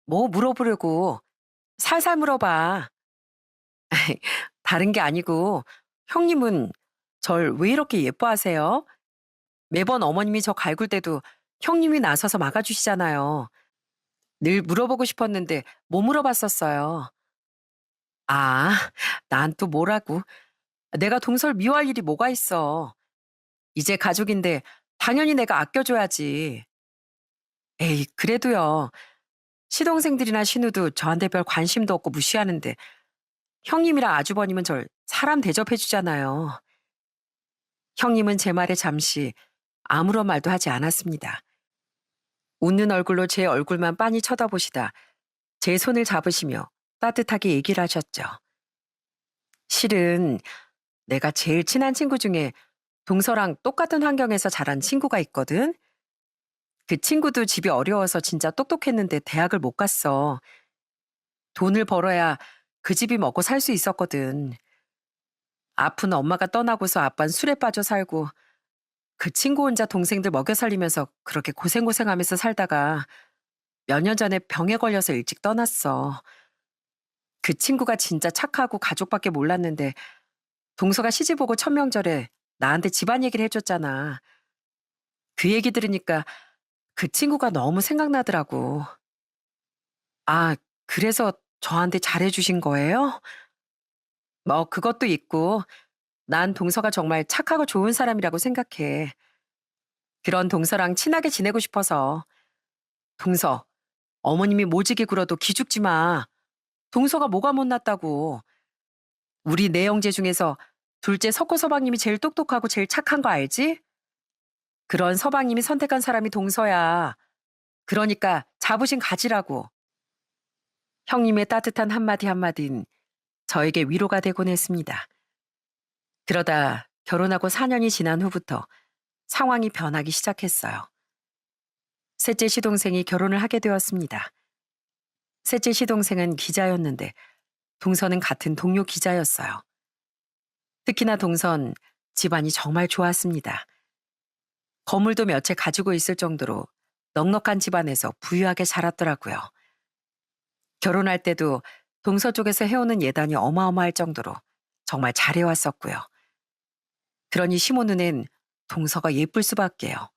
뭐 물어보려고. 살살 물어봐. 다른 게 아니고 형님은 절 왜 이렇게 예뻐하세요? 매번 어머님이 저 갈굴 때도 형님이 나서서 막아주시잖아요. 늘 물어보고 싶었는데 못 물어봤었어요. 아, 난 또 뭐라고. 내가 동서를 미워할 일이 뭐가 있어. 이제 가족인데 당연히 내가 아껴줘야지. 에이, 그래도요. 시동생들이나 신우도 저한테 별 관심도 없고 무시하는데 형님이랑 아주버님은 절 사람 대접해주잖아요. 형님은 제 말에 잠시 아무런 말도 하지 않았습니다. 웃는 얼굴로 제 얼굴만 빤히 쳐다보시다 제 손을 잡으시며 따뜻하게 얘기를 하셨죠. 실은 내가 제일 친한 친구 중에 동서랑 똑같은 환경에서 자란 친구가 있거든. 그 친구도 집이 어려워서 진짜 똑똑했는데 대학을 못 갔어. 돈을 벌어야 그 집이 먹고 살 수 있었거든. 아픈 엄마가 떠나고서 아빤 술에 빠져 살고 그 친구 혼자 동생들 먹여 살리면서 그렇게 고생고생하면서 살다가 몇 년 전에 병에 걸려서 일찍 떠났어. 그 친구가 진짜 착하고 가족밖에 몰랐는데 동서가 시집 오고 천명절에 나한테 집안 얘기를 해줬잖아. 그 얘기 들으니까 그 친구가 너무 생각나더라고. 아, 그래서 저한테 잘해주신 거예요? 뭐, 그것도 있고, 난 동서가 정말 착하고 좋은 사람이라고 생각해. 그런 동서랑 친하게 지내고 싶어서. 동서, 어머님이 모지게 굴어도 기죽지 마. 동서가 뭐가 못났다고. 우리 네 형제 중에서 둘째 석호 서방님이 제일 똑똑하고 제일 착한 거 알지? 그런 서방님이 선택한 사람이 동서야. 그러니까 자부심 가지라고. 형님의 따뜻한 한마디 한마디는 저에게 위로가 되곤 했습니다. 그러다 결혼하고 4년이 지난 후부터 상황이 변하기 시작했어요. 셋째 시동생이 결혼을 하게 되었습니다. 셋째 시동생은 기자였는데 동서는 같은 동료 기자였어요. 특히나 동선 집안이 정말 좋았습니다. 거물도 몇 채 가지고 있을 정도로 넉넉한 집안에서 부유하게 자랐더라고요. 결혼할 때도 동서 쪽에서 해오는 예단이 어마어마할 정도로 정말 잘해왔었고요. 그러니 시모 눈엔 동서가 예쁠 수밖에요.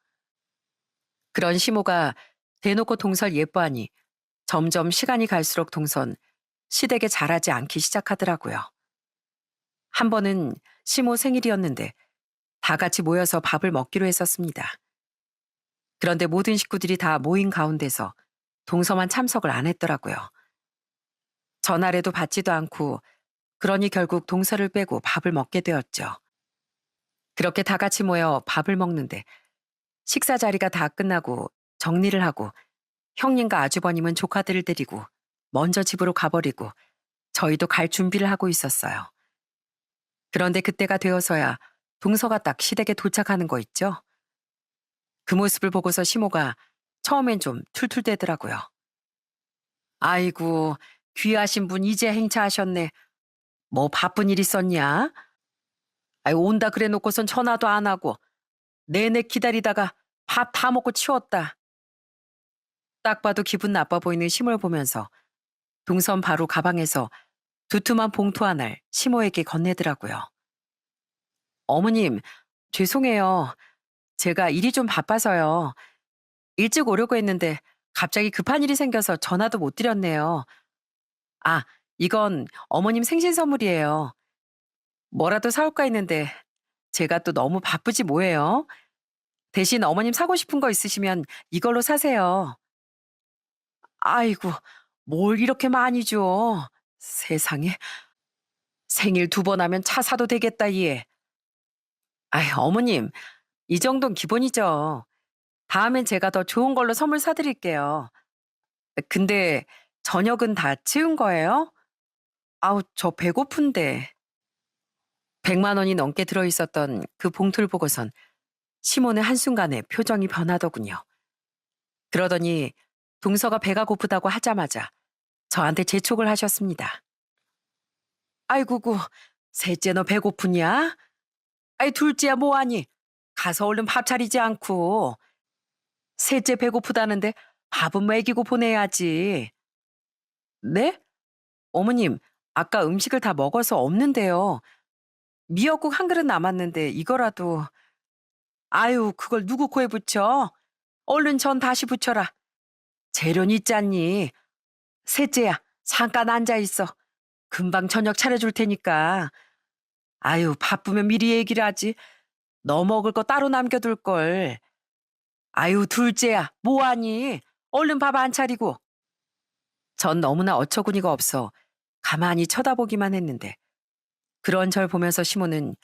그런 시모가 대놓고 동서를 예뻐하니 점점 시간이 갈수록 동선 시댁에 잘하지 않기 시작하더라고요. 한 번은 시모 생일이었는데 다 같이 모여서 밥을 먹기로 했었습니다. 그런데 모든 식구들이 다 모인 가운데서 동서만 참석을 안 했더라고요. 전화라도 받지도 않고 그러니 결국 동서를 빼고 밥을 먹게 되었죠. 그렇게 다 같이 모여 밥을 먹는데 식사 자리가 다 끝나고 정리를 하고 형님과 아주버님은 조카들을 데리고 먼저 집으로 가버리고 저희도 갈 준비를 하고 있었어요. 그런데 그때가 되어서야 동서가 딱 시댁에 도착하는 거 있죠? 그 모습을 보고서 시모가 처음엔 좀 툴툴대더라고요. 아이고, 귀하신 분 이제 행차하셨네. 뭐 바쁜 일 있었냐? 아이 온다 그래 놓고선 전화도 안 하고 내내 기다리다가 밥 다 먹고 치웠다. 딱 봐도 기분 나빠 보이는 시모를 보면서 동선 바로 가방에서 두툼한 봉투 하나를 시모에게 건네더라고요. 어머님, 죄송해요. 제가 일이 좀 바빠서요. 일찍 오려고 했는데 갑자기 급한 일이 생겨서 전화도 못 드렸네요. 아, 이건 어머님 생신 선물이에요. 뭐라도 사올까 했는데 제가 또 너무 바쁘지 뭐예요. 대신 어머님 사고 싶은 거 있으시면 이걸로 사세요. 아이고, 뭘 이렇게 많이 줘. 세상에. 생일 2번 하면 차 사도 되겠다, 얘. 아이, 어머님, 이 정도는 기본이죠. 다음엔 제가 더 좋은 걸로 선물 사드릴게요. 근데 저녁은 다 치운 거예요? 아우, 저 배고픈데. 100만 원이 넘게 들어있었던 그 봉투를 보고선 시몬의 한순간에 표정이 변하더군요. 그러더니 동서가 배가 고프다고 하자마자 저한테 재촉을 하셨습니다. 아이고구, 셋째 너 배고프냐? 아이 둘째야 뭐하니? 가서 얼른 밥 차리지 않고. 셋째 배고프다는데 밥은 먹이고 보내야지. 네? 어머님, 아까 음식을 다 먹어서 없는데요. 미역국 한 그릇 남았는데 이거라도. 아유, 그걸 누구 코에 붙여? 얼른 전 다시 붙여라. 재료는 있잖니. 셋째야, 잠깐 앉아 있어. 금방 저녁 차려줄 테니까. 아유, 바쁘면 미리 얘기를 하지. 너 먹을 거 따로 남겨둘 걸. 아유, 둘째야, 뭐하니? 얼른 밥 안 차리고. 전 너무나 어처구니가 없어 가만히 쳐다보기만 했는데 그런 절 보면서 시몬은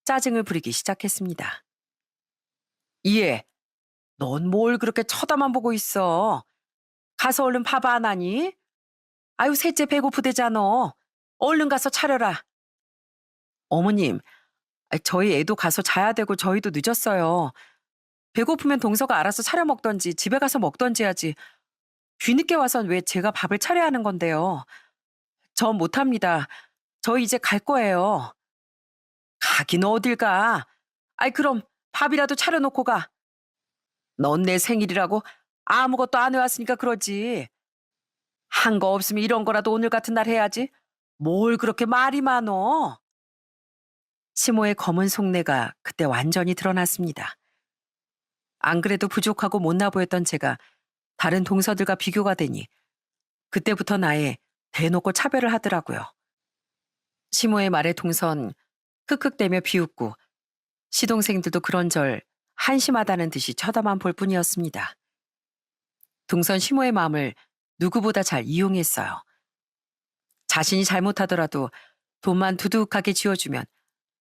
짜증을 부리기 시작했습니다. 이해, 넌 뭘 그렇게 쳐다만 보고 있어? 가서 얼른 밥 안 하니? 아유, 셋째 배고프대잖아. 얼른 가서 차려라. 어머님, 저희 애도 가서 자야 되고 저희도 늦었어요. 배고프면 동서가 알아서 차려 먹던지 집에 가서 먹던지 하지. 뒤늦게 와선 왜 제가 밥을 차려야 하는 건데요. 전 못합니다. 저 이제 갈 거예요. 가긴 어딜 가. 아이, 그럼 밥이라도 차려놓고 가. 넌 내 생일이라고 아무것도 안 해왔으니까 그러지. 한 거 없으면 이런 거라도 오늘 같은 날 해야지. 뭘 그렇게 말이 많어. 시모의 검은 속내가 그때 완전히 드러났습니다. 안 그래도 부족하고 못나 보였던 제가 다른 동서들과 비교가 되니 그때부터 나에 대놓고 차별을 하더라고요. 시모의 말에 동선 흑흑대며 비웃고 시동생들도 그런절 한심하다는 듯이 쳐다만 볼 뿐이었습니다. 동선 시모의 마음을 누구보다 잘 이용했어요. 자신이 잘못하더라도 돈만 두둑하게 쥐어주면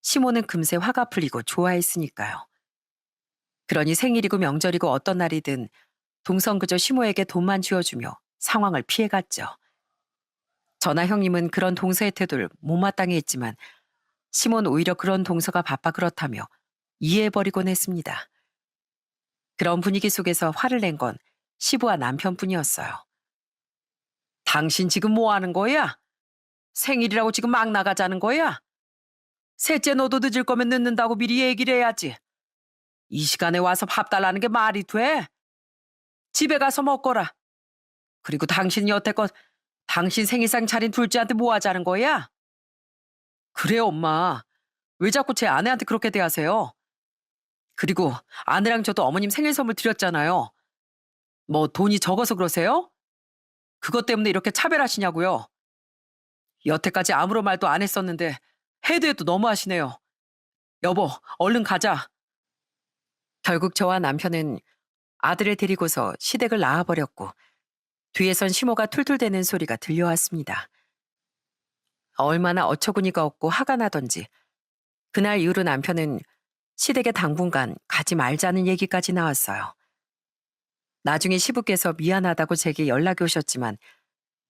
시모는 금세 화가 풀리고 좋아했으니까요. 그러니 생일이고 명절이고 어떤 날이든 동선 그저 시모에게 돈만 쥐어주며 상황을 피해갔죠. 저나 형님은 그런 동서의 태도를 못마땅해 했지만 시모는 오히려 그런 동서가 바빠 그렇다며 이해해버리곤 했습니다. 그런 분위기 속에서 화를 낸 건 시부와 남편뿐이었어요. 당신 지금 뭐 하는 거야? 생일이라고 지금 막 나가자는 거야? 셋째 너도 늦을 거면 늦는다고 미리 얘기를 해야지. 이 시간에 와서 밥 달라는 게 말이 돼? 집에 가서 먹거라. 그리고 당신이 여태껏 당신 생일상 차린 둘째한테 뭐 하자는 거야? 그래, 엄마. 왜 자꾸 제 아내한테 그렇게 대하세요? 그리고 아내랑 저도 어머님 생일 선물 드렸잖아요. 뭐 돈이 적어서 그러세요? 그것 때문에 이렇게 차별하시냐고요? 여태까지 아무런 말도 안 했었는데 해도 해도 너무하시네요. 여보, 얼른 가자. 결국 저와 남편은 아들을 데리고서 시댁을 나와버렸고 뒤에선 시모가 툴툴대는 소리가 들려왔습니다. 얼마나 어처구니가 없고 화가 나던지 그날 이후로 남편은 시댁에 당분간 가지 말자는 얘기까지 나왔어요. 나중에 시부께서 미안하다고 제게 연락이 오셨지만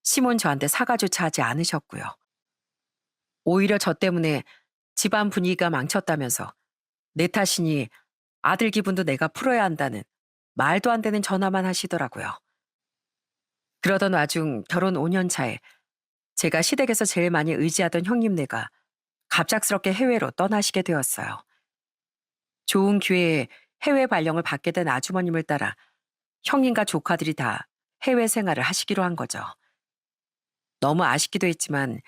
시몬 저한테 사과조차 하지 않으셨고요. 오히려 저 때문에 집안 분위기가 망쳤다면서 내 탓이니 아들 기분도 내가 풀어야 한다는 말도 안 되는 전화만 하시더라고요. 그러던 와중 결혼 5년 차에 제가 시댁에서 제일 많이 의지하던 형님네가 갑작스럽게 해외로 떠나시게 되었어요. 좋은 기회에 해외 발령을 받게 된 아주머님을 따라 형님과 조카들이 다 해외 생활을 하시기로 한 거죠. 너무 아쉽기도 했지만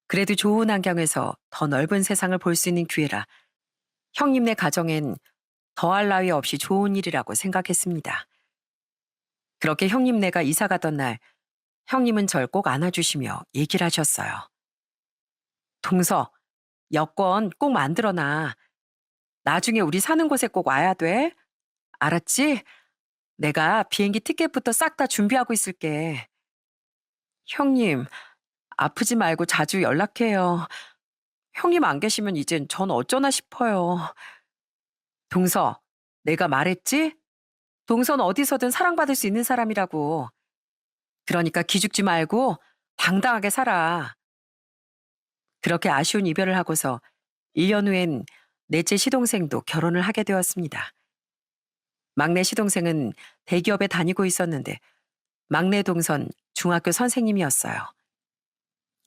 그래도 좋은 환경에서 더 넓은 세상을 볼 수 있는 기회라 형님네 가정엔 더할 나위 없이 좋은 일이라고 생각했습니다. 그렇게 형님네가 이사 가던 날 형님은 절 꼭 안아주시며 얘기를 하셨어요. 동서, 여권 꼭 만들어놔. 나중에 우리 사는 곳에 꼭 와야 돼. 알았지? 내가 비행기 티켓부터 싹 다 준비하고 있을게. 형님, 아프지 말고 자주 연락해요. 형님 안 계시면 이젠 전 어쩌나 싶어요. 동서, 내가 말했지? 동서는 어디서든 사랑받을 수 있는 사람이라고. 그러니까 기죽지 말고 당당하게 살아. 그렇게 아쉬운 이별을 하고서 1년 후엔 넷째 시동생도 결혼을 하게 되었습니다. 막내 시동생은 대기업에 다니고 있었는데 막내 동선 중학교 선생님이었어요.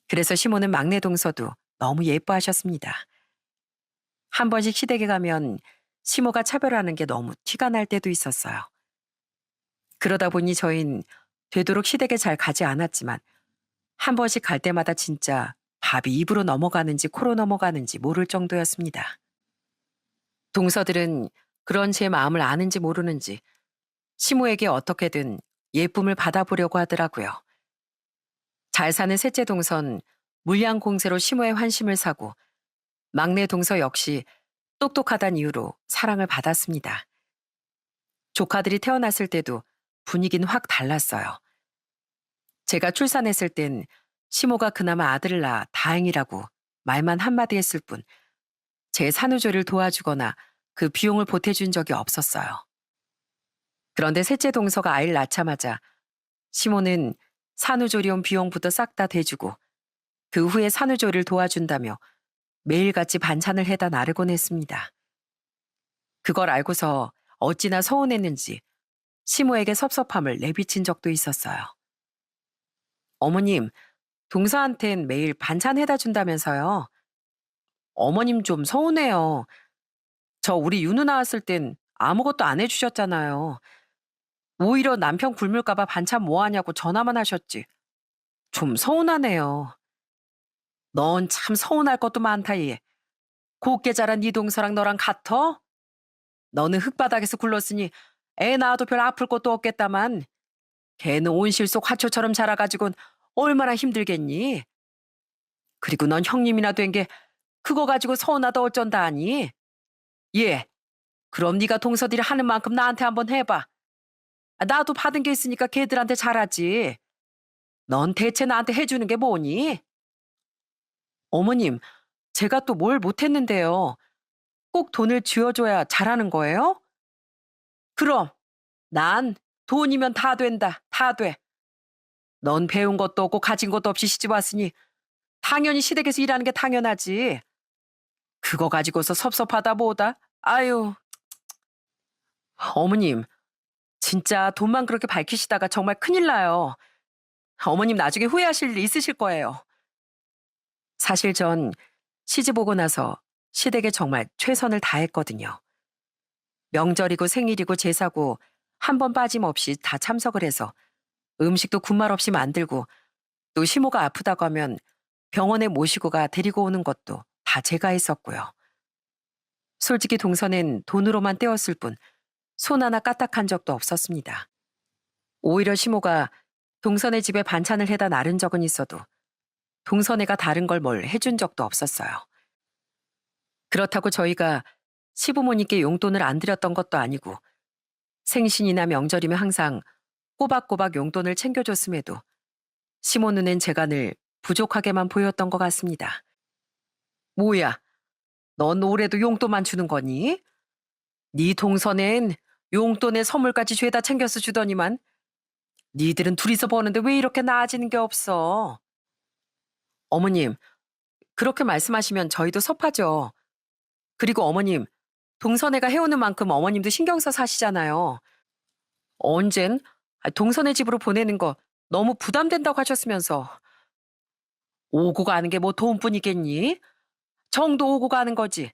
그래서 시모는 막내 동서도 너무 예뻐하셨습니다. 한 번씩 시댁에 가면 시모가 차별하는 게 너무 티가 날 때도 있었어요. 그러다 보니 저흰 되도록 시댁에 잘 가지 않았지만 한 번씩 갈 때마다 진짜 밥이 입으로 넘어가는지 코로 넘어가는지 모를 정도였습니다. 동서들은 그런 제 마음을 아는지 모르는지 시모에게 어떻게든 예쁨을 받아보려고 하더라고요. 잘 사는 셋째 동선 물량 공세로 시모의 환심을 사고 막내 동서 역시 똑똑하단 이유로 사랑을 받았습니다. 조카들이 태어났을 때도 분위기는 확 달랐어요. 제가 출산했을 땐 시모가 그나마 아들을 낳아 다행이라고 말만 한마디 했을 뿐 제 산후조리를 도와주거나 그 비용을 보태준 적이 없었어요. 그런데 셋째 동서가 아이를 낳자마자 시모는 산후조리원 비용부터 싹 다 대주고 그 후에 산후조리를 도와준다며 매일같이 반찬을 해다 나르곤 했습니다. 그걸 알고서 어찌나 서운했는지 시모에게 섭섭함을 내비친 적도 있었어요. 어머님, 동서한텐 매일 반찬 해다 준다면서요. 어머님 좀 서운해요. 저 우리 윤우 나왔을 땐 아무것도 안 해주셨잖아요. 오히려 남편 굶을까봐 반찬 뭐 하냐고 전화만 하셨지. 좀 서운하네요. 넌 참 서운할 것도 많다, 얘. 곱게 자란 네 동서랑 너랑 같어? 너는 흙바닥에서 굴렀으니 애 낳아도 별 아플 것도 없겠다만 걔는 온실 속 화초처럼 자라가지고는 얼마나 힘들겠니? 그리고 넌 형님이나 된 게 그거 가지고 서운하다 어쩐다 하니? 예, 그럼 네가 동서들이 하는 만큼 나한테 한번 해봐. 나도 받은 게 있으니까 걔들한테 잘하지. 넌 대체 나한테 해주는 게 뭐니? 어머님, 제가 또 뭘 못했는데요. 꼭 돈을 쥐어줘야 잘하는 거예요? 그럼 난 돈이면 다 된다. 다 돼. 넌 배운 것도 없고 가진 것도 없이 시집 왔으니 당연히 시댁에서 일하는 게 당연하지. 그거 가지고서 섭섭하다 뭐다. 아유, 어머님, 진짜 돈만 그렇게 밝히시다가 정말 큰일 나요. 어머님 나중에 후회하실 일 있으실 거예요. 사실 전 시집 오고 나서 시댁에 정말 최선을 다했거든요. 명절이고 생일이고 제사고 한 번 빠짐없이 다 참석을 해서 음식도 군말 없이 만들고 또 시모가 아프다고 하면 병원에 모시고 가 데리고 오는 것도 다 제가 했었고요. 솔직히 동서는 돈으로만 때웠을 뿐 손 하나 까딱한 적도 없었습니다. 오히려 시모가 동선의 집에 반찬을 해다 나른 적은 있어도 동선애가 다른 걸 뭘 해준 적도 없었어요. 그렇다고 저희가 시부모님께 용돈을 안 드렸던 것도 아니고 생신이나 명절이면 항상 꼬박꼬박 용돈을 챙겨줬음에도 시모 눈엔 제가 늘 부족하게만 보였던 것 같습니다. 뭐야, 넌 올해도 용돈만 주는 거니? 네 동선엔 용돈에 선물까지 죄다 챙겨서 주더니만 니들은 둘이서 버는데 왜 이렇게 나아지는 게 없어? 어머님, 그렇게 말씀하시면 저희도 섭하죠. 그리고 어머님, 동선애가 해오는 만큼 어머님도 신경 써서 하시잖아요. 언젠 동선애 집으로 보내는 거 너무 부담된다고 하셨으면서 오고 가는 게 뭐 돈뿐이겠니? 정도 오고 가는 거지.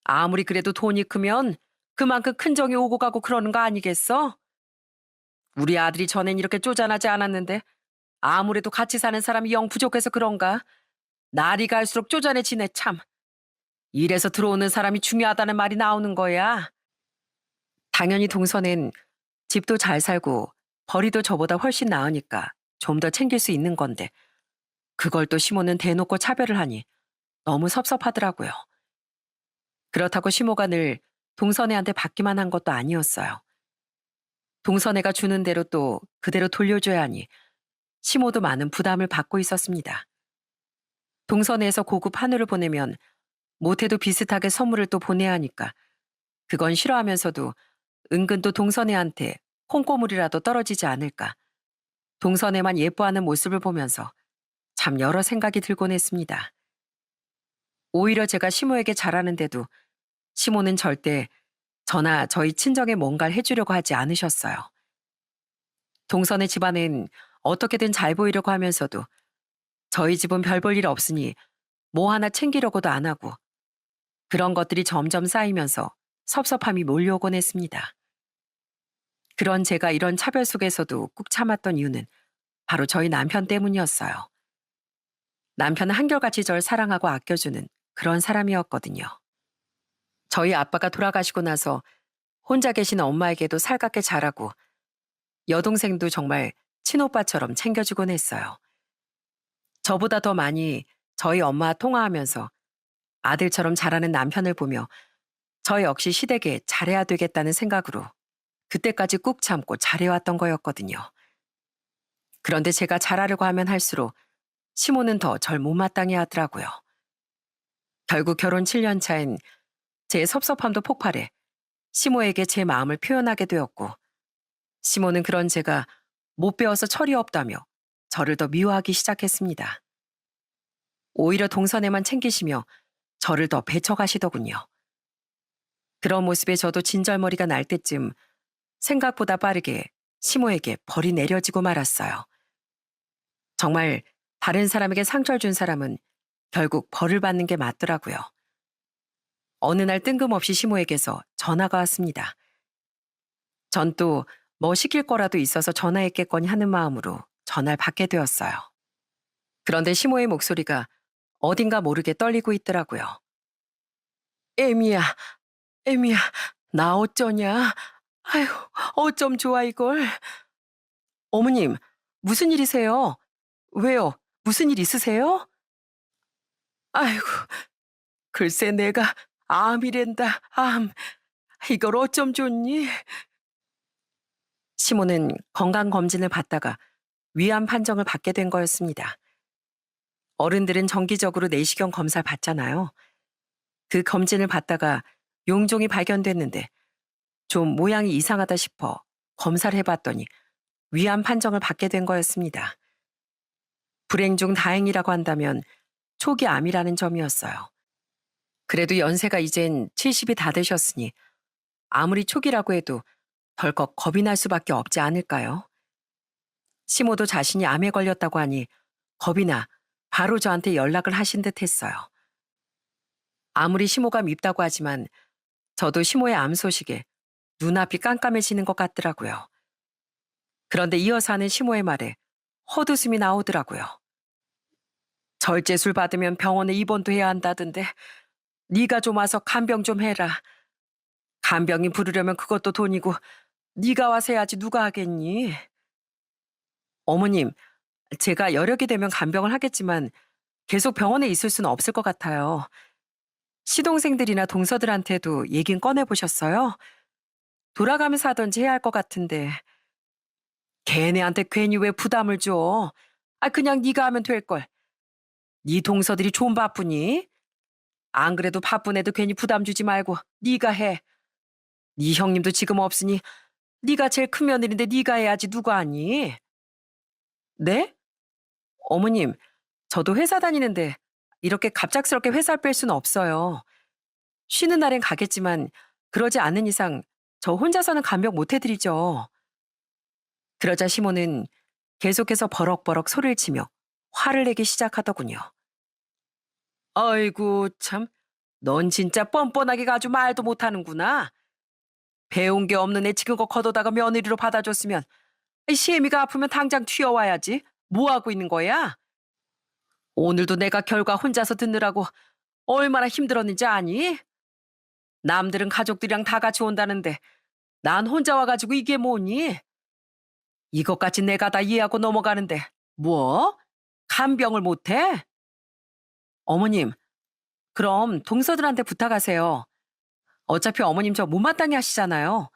아무리 그래도 돈이 크면 그만큼 큰 정이 오고 가고 그러는 거 아니겠어? 우리 아들이 전엔 이렇게 쪼잔하지 않았는데 아무래도 같이 사는 사람이 영 부족해서 그런가? 날이 갈수록 쪼잔해지네 참. 이래서 들어오는 사람이 중요하다는 말이 나오는 거야. 당연히 동서는 집도 잘 살고 벌이도 저보다 훨씬 나으니까 좀 더 챙길 수 있는 건데 그걸 또 시모는 대놓고 차별을 하니 너무 섭섭하더라고요. 그렇다고 시모가 늘 동선애한테 받기만 한 것도 아니었어요. 동선애가 주는 대로 또 그대로 돌려줘야 하니 시모도 많은 부담을 받고 있었습니다. 동선애에서 고급 한우를 보내면 못해도 비슷하게 선물을 또 보내야 하니까 그건 싫어하면서도 은근 또 동선애한테 콩고물이라도 떨어지지 않을까. 동선애만 예뻐하는 모습을 보면서 참 여러 생각이 들곤 했습니다. 오히려 제가 시모에게 잘하는데도 시모는 절대 저나 저희 친정에 뭔가를 해주려고 하지 않으셨어요. 동선의 집안은 어떻게든 잘 보이려고 하면서도 저희 집은 별 볼 일 없으니 뭐 하나 챙기려고도 안 하고 그런 것들이 점점 쌓이면서 섭섭함이 몰려오곤 했습니다. 그런 제가 이런 차별 속에서도 꾹 참았던 이유는 바로 저희 남편 때문이었어요. 남편은 한결같이 절 사랑하고 아껴주는 그런 사람이었거든요. 저희 아빠가 돌아가시고 나서 혼자 계신 엄마에게도 살갑게 잘하고 여동생도 정말 친오빠처럼 챙겨주곤 했어요. 저보다 더 많이 저희 엄마와 통화하면서 아들처럼 잘하는 남편을 보며 저 역시 시댁에 잘해야 되겠다는 생각으로 그때까지 꾹 참고 잘해왔던 거였거든요. 그런데 제가 잘하려고 하면 할수록 시모는 더 절 못마땅해 하더라고요. 결국 결혼 7년 차엔 제 섭섭함도 폭발해 시모에게 제 마음을 표현하게 되었고, 시모는 그런 제가 못 배워서 철이 없다며 저를 더 미워하기 시작했습니다. 오히려 동선에만 챙기시며 저를 더 배척하시더군요. 그런 모습에 저도 진절머리가 날 때쯤 생각보다 빠르게 시모에게 벌이 내려지고 말았어요. 정말 다른 사람에게 상처를 준 사람은 결국 벌을 받는 게 맞더라고요. 어느 날 뜬금없이 시모에게서 전화가 왔습니다. 전 또 뭐 시킬 거라도 있어서 전화했겠거니 하는 마음으로 전화를 받게 되었어요. 그런데 시모의 목소리가 어딘가 모르게 떨리고 있더라고요. 애미야, 애미야, 나 어쩌냐? 아휴, 어쩜 좋아 이걸. 어머님, 무슨 일이세요? 왜요? 무슨 일 있으세요? 아이고, 글쎄 내가 암이랜다, 암. 이걸 어쩜 좋니? 시모는 건강검진을 받다가 위암 판정을 받게 된 거였습니다. 어른들은 정기적으로 내시경 검사를 받잖아요. 그 검진을 받다가 용종이 발견됐는데 좀 모양이 이상하다 싶어 검사를 해봤더니 위암 판정을 받게 된 거였습니다. 불행 중 다행이라고 한다면 초기 암이라는 점이었어요. 그래도 연세가 이젠 70이 다 되셨으니 아무리 초기라고 해도 덜컥 겁이 날 수밖에 없지 않을까요? 시모도 자신이 암에 걸렸다고 하니 겁이 나 바로 저한테 연락을 하신 듯 했어요. 아무리 시모가 밉다고 하지만 저도 시모의 암 소식에 눈앞이 깜깜해지는 것 같더라고요. 그런데 이어서 하는 시모의 말에 헛웃음이 나오더라고요. 절제술 받으면 병원에 입원도 해야 한다던데 네가 좀 와서 간병 좀 해라. 간병인 부르려면 그것도 돈이고 네가 와서 해야지 누가 하겠니? 어머님, 제가 여력이 되면 간병을 하겠지만 계속 병원에 있을 수는 없을 것 같아요. 시동생들이나 동서들한테도 얘긴 꺼내보셨어요? 돌아가면서 하던지 해야 할 것 같은데 걔네한테 괜히 왜 부담을 줘? 아 그냥 네가 하면 될걸. 네 동서들이 좀 바쁘니? 안 그래도 바쁜 애도 괜히 부담 주지 말고 네가 해. 네 형님도 지금 없으니 네가 제일 큰 며느리인데 네가 해야지 누가 하니? 네? 어머님, 저도 회사 다니는데 이렇게 갑작스럽게 회사를 뺄 수는 없어요. 쉬는 날엔 가겠지만 그러지 않는 이상 저 혼자서는 간병 못 해드리죠. 그러자 시모는 계속해서 버럭버럭 소리를 치며 화를 내기 시작하더군요. 아이고 참, 넌 진짜 뻔뻔하게 아주 말도 못하는구나. 배운 게 없는 애 지금 거 걷어다가 며느리로 받아줬으면 시애미가 아프면 당장 튀어와야지. 뭐 하고 있는 거야? 오늘도 내가 결과 혼자서 듣느라고 얼마나 힘들었는지 아니? 남들은 가족들이랑 다 같이 온다는데 난 혼자 와가지고 이게 뭐니? 이것까지 내가 다 이해하고 넘어가는데 뭐? 간병을 못해? 어머님, 그럼 동서들한테 부탁하세요. 어차피 어머님 저 못마땅해 하시잖아요.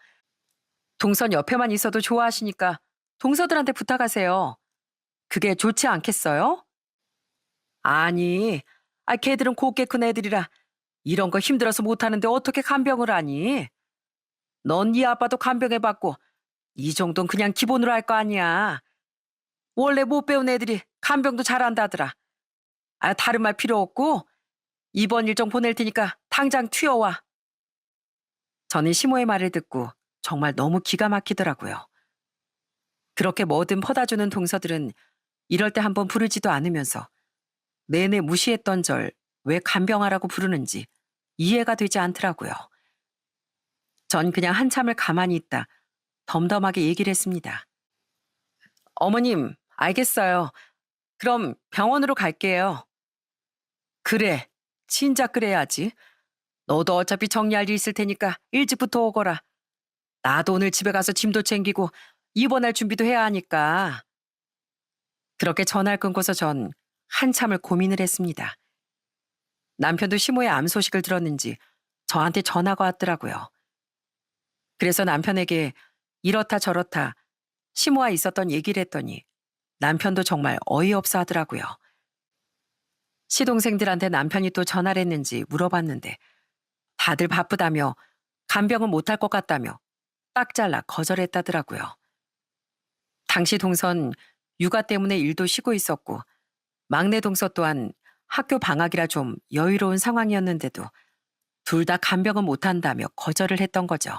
동선 옆에만 있어도 좋아하시니까 동서들한테 부탁하세요. 그게 좋지 않겠어요? 아니, 걔들은 곱게 큰 애들이라 이런 거 힘들어서 못하는데 어떻게 간병을 하니? 넌 네 아빠도 간병해봤고 이 정도는 그냥 기본으로 할 거 아니야. 원래 못 배운 애들이 간병도 잘한다더라. 다른 말 필요 없고 이번 일정 보낼 테니까 당장 튀어와. 저는 시모의 말을 듣고 정말 너무 기가 막히더라고요. 그렇게 뭐든 퍼다주는 동서들은 이럴 때 한번 부르지도 않으면서 내내 무시했던 절 왜 간병하라고 부르는지 이해가 되지 않더라고요. 전 그냥 한참을 가만히 있다 덤덤하게 얘기를 했습니다. 어머님, 알겠어요. 그럼 병원으로 갈게요. 그래, 진작 그래야지. 너도 어차피 정리할 일 있을 테니까 일찍부터 오거라. 나도 오늘 집에 가서 짐도 챙기고 입원할 준비도 해야 하니까. 그렇게 전화를 끊고서 전 한참을 고민을 했습니다. 남편도 시모의 암 소식을 들었는지 저한테 전화가 왔더라고요. 그래서 남편에게 이렇다 저렇다 시모와 있었던 얘기를 했더니 남편도 정말 어이없어 하더라고요. 시동생들한테 남편이 또 전화를 했는지 물어봤는데 다들 바쁘다며 간병은 못할 것 같다며 딱 잘라 거절했다더라고요. 당시 동선 육아 때문에 일도 쉬고 있었고 막내 동서 또한 학교 방학이라 좀 여유로운 상황이었는데도 둘 다 간병은 못한다며 거절을 했던 거죠.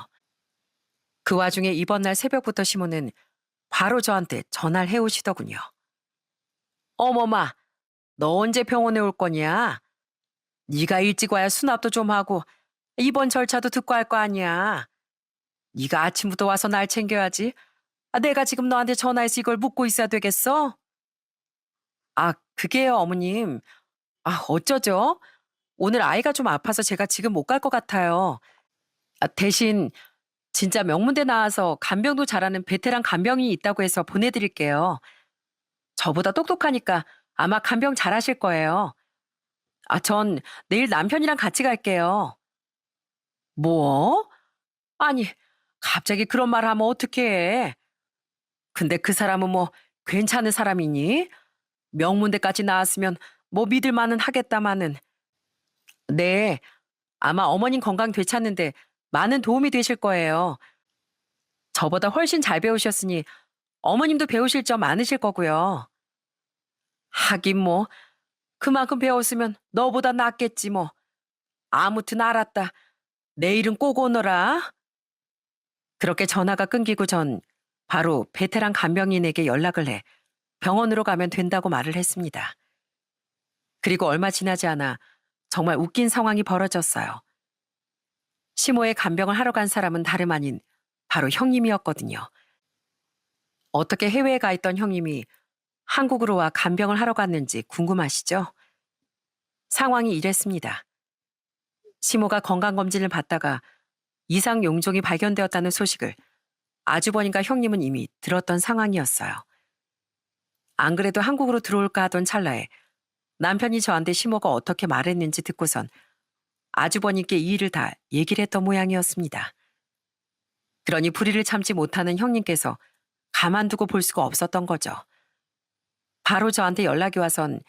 그 와중에 이번 날 새벽부터 시모는 바로 저한테 전화를 해오시더군요. 어머마, 너 언제 병원에 올 거냐? 네가 일찍 와야 수납도 좀 하고 입원 절차도 듣고 할 거 아니야. 네가 아침부터 와서 날 챙겨야지. 내가 지금 너한테 전화해서 이걸 묻고 있어야 되겠어? 그게요, 어머님. 어쩌죠? 오늘 아이가 좀 아파서 제가 지금 못 갈 것 같아요. 대신 진짜 명문대 나와서 간병도 잘하는 베테랑 간병이 있다고 해서 보내드릴게요. 저보다 똑똑하니까 아마 간병 잘하실 거예요. 전 내일 남편이랑 같이 갈게요. 뭐? 아니, 갑자기 그런 말 하면 어떡해. 근데 그 사람은 뭐 괜찮은 사람이니? 명문대까지 나왔으면 뭐 믿을 만은 하겠다마는. 네, 아마 어머님 건강 되찾는데 많은 도움이 되실 거예요. 저보다 훨씬 잘 배우셨으니 어머님도 배우실 점 많으실 거고요. 하긴 뭐 그만큼 배웠으면 너보다 낫겠지 뭐. 아무튼 알았다. 내일은 꼭 오너라. 그렇게 전화가 끊기고 전 바로 베테랑 간병인에게 연락을 해 병원으로 가면 된다고 말을 했습니다. 그리고 얼마 지나지 않아 정말 웃긴 상황이 벌어졌어요. 시모의 간병을 하러 간 사람은 다름 아닌 바로 형님이었거든요. 어떻게 해외에 가 있던 형님이 한국으로 와 간병을 하러 갔는지 궁금하시죠? 상황이 이랬습니다. 시모가 건강검진을 받다가 이상 용종이 발견되었다는 소식을 아주버님과 형님은 이미 들었던 상황이었어요. 안 그래도 한국으로 들어올까 하던 찰나에 남편이 저한테 시모가 어떻게 말했는지 듣고선 아주버님께 이 일을 다 얘기를 했던 모양이었습니다. 그러니 불의를 참지 못하는 형님께서 가만두고 볼 수가 없었던 거죠. 바로 저한테 연락이 와선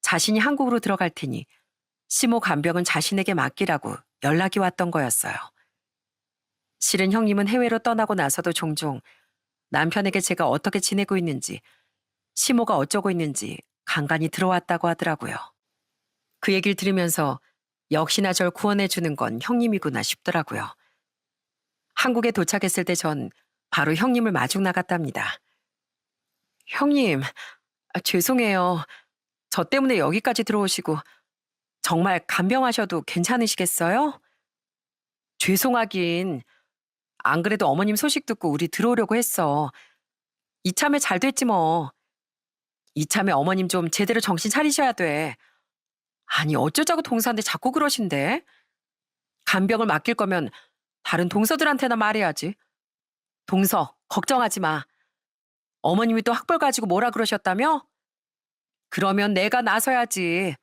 자신이 한국으로 들어갈 테니 시모 간병은 자신에게 맡기라고 연락이 왔던 거였어요. 실은 형님은 해외로 떠나고 나서도 종종 남편에게 제가 어떻게 지내고 있는지, 시모가 어쩌고 있는지 간간히 들어왔다고 하더라고요. 그 얘기를 들으면서 역시나 절 구원해 주는 건 형님이구나 싶더라고요. 한국에 도착했을 때 전 바로 형님을 마중 나갔답니다. 형님, 죄송해요. 저 때문에 여기까지 들어오시고 정말 간병하셔도 괜찮으시겠어요? 죄송하긴. 안 그래도 어머님 소식 듣고 우리 들어오려고 했어. 이참에 잘 됐지 뭐. 이참에 어머님 좀 제대로 정신 차리셔야 돼. 아니 어쩌자고 동서한테 자꾸 그러신대? 간병을 맡길 거면 다른 동서들한테나 말해야지. 동서, 걱정하지 마. 어머님이 또 학벌 가지고 뭐라 그러셨다며? 그러면 내가 나서야지.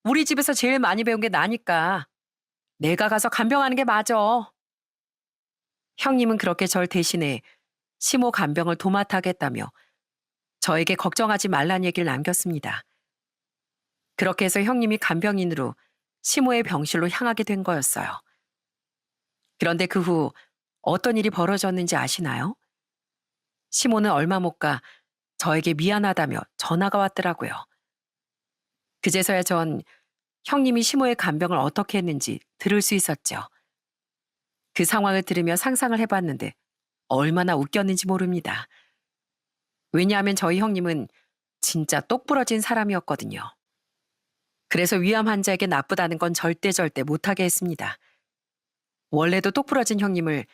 우리 집에서 제일 많이 배운 게 나니까. 내가 가서 간병하는 게 맞아. 형님은 그렇게 절 대신해 시모 간병을 도맡아 하겠다며 저에게 걱정하지 말란 얘기를 남겼습니다. 그렇게 해서 형님이 간병인으로 시모의 병실로 향하게 된 거였어요. 그런데 그 후 어떤 일이 벌어졌는지 아시나요? 시모는 얼마 못 가 저에게 미안하다며 전화가 왔더라고요. 그제서야 전 형님이 시모의 간병을 어떻게 했는지 들을 수 있었죠. 그 상황을 들으며 상상을 해봤는데 얼마나 웃겼는지 모릅니다. 왜냐하면 저희 형님은 진짜 똑부러진 사람이었거든요. 그래서 위암 환자에게 나쁘다는 건 절대 못하게 했습니다. 원래도 똑부러진 형님을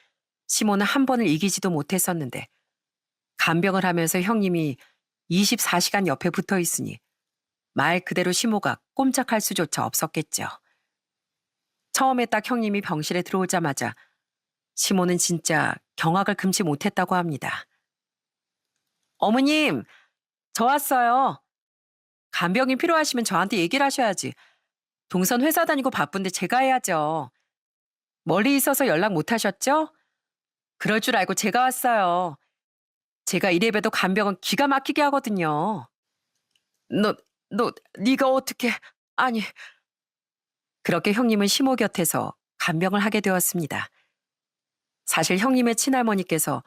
시모는 한 번을 이기지도 못했었는데 간병을 하면서 형님이 24시간 옆에 붙어 있으니 말 그대로 시모가 꼼짝할 수조차 없었겠죠. 처음에 딱 형님이 병실에 들어오자마자 시모는 진짜 경악을 금치 못했다고 합니다. 어머님, 저 왔어요. 간병인 필요하시면 저한테 얘기를 하셔야지. 동선 회사 다니고 바쁜데 제가 해야죠. 멀리 있어서 연락 못 하셨죠? 그럴 줄 알고 제가 왔어요. 제가 이래봬도 간병은 기가 막히게 하거든요. 너, 네가 어떻게, 아니. 그렇게 형님은 시모 곁에서 간병을 하게 되었습니다. 사실 형님의 친할머니께서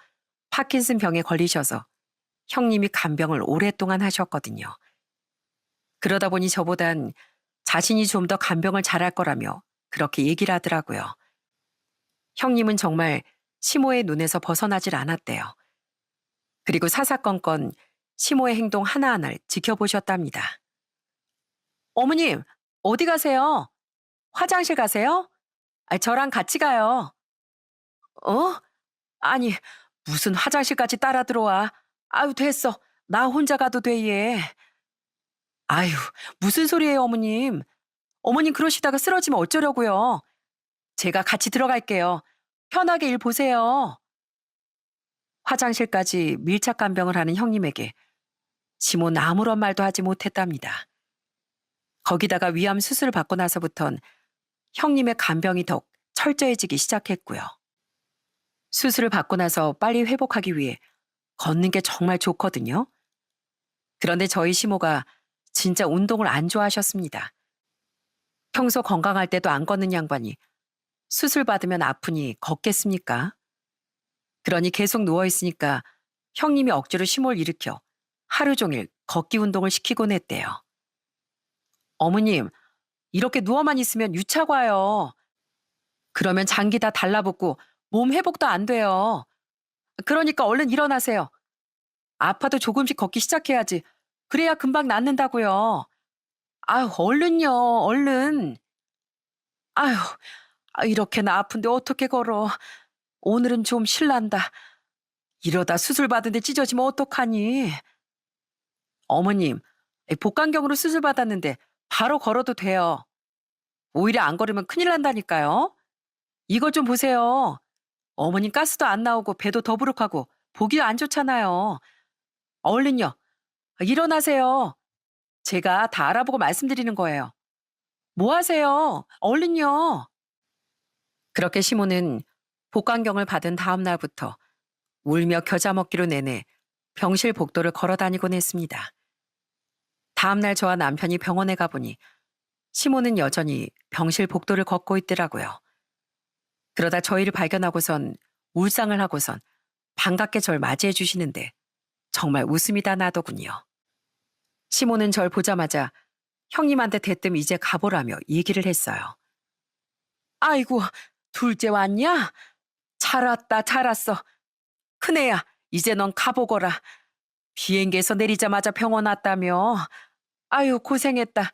파킨슨 병에 걸리셔서 형님이 간병을 오랫동안 하셨거든요. 그러다 보니 저보단 자신이 좀 더 간병을 잘할 거라며 그렇게 얘기를 하더라고요. 형님은 정말 시모의 눈에서 벗어나질 않았대요. 그리고 사사건건 시모의 행동 하나하나를 지켜보셨답니다. 어머님, 어디 가세요? 화장실 가세요? 저랑 같이 가요. 어? 아니, 무슨 화장실까지 따라 들어와. 아유, 됐어. 나 혼자 가도 돼, 얘. 아유, 무슨 소리예요, 어머님. 어머님 그러시다가 쓰러지면 어쩌려고요. 제가 같이 들어갈게요. 편하게 일 보세요. 화장실까지 밀착 간병을 하는 형님에게 시몬 아무런 말도 하지 못했답니다. 거기다가 위암 수술을 받고 나서부턴 형님의 간병이 더욱 철저해지기 시작했고요. 수술을 받고 나서 빨리 회복하기 위해 걷는 게 정말 좋거든요. 그런데 저희 시모가 진짜 운동을 안 좋아하셨습니다. 평소 건강할 때도 안 걷는 양반이 수술 받으면 아프니 걷겠습니까? 그러니 계속 누워있으니까 형님이 억지로 시모를 일으켜 하루 종일 걷기 운동을 시키곤 했대요. 어머님, 이렇게 누워만 있으면 유착 와요. 그러면 장기 다 달라붙고 몸 회복도 안 돼요. 그러니까 얼른 일어나세요. 아파도 조금씩 걷기 시작해야지. 그래야 금방 낫는다고요. 아유, 얼른요, 얼른. 아유, 이렇게나 아픈데 어떻게 걸어. 오늘은 좀 실난다. 이러다 수술 받은데 찢어지면 어떡하니. 어머님, 복강경으로 수술 받았는데 바로 걸어도 돼요. 오히려 안 걸으면 큰일 난다니까요. 이것 좀 보세요. 어머님 가스도 안 나오고 배도 더부룩하고 보기 안 좋잖아요. 얼른요. 일어나세요. 제가 다 알아보고 말씀드리는 거예요. 뭐 하세요? 얼른요. 그렇게 시모는 복강경을 받은 다음 날부터 울며 겨자 먹기로 내내 병실 복도를 걸어 다니곤 했습니다. 다음 날 저와 남편이 병원에 가보니 시모는 여전히 병실 복도를 걷고 있더라고요. 그러다 저희를 발견하고선 울상을 하고선 반갑게 절 맞이해 주시는데 정말 웃음이 다 나더군요. 시모는 절 보자마자 형님한테 대뜸 이제 가보라며 얘기를 했어요. 아이고, 둘째 왔냐? 잘 왔다, 잘 왔어. 큰애야, 이제 넌 가보거라. 비행기에서 내리자마자 병원 왔다며. 아유, 고생했다.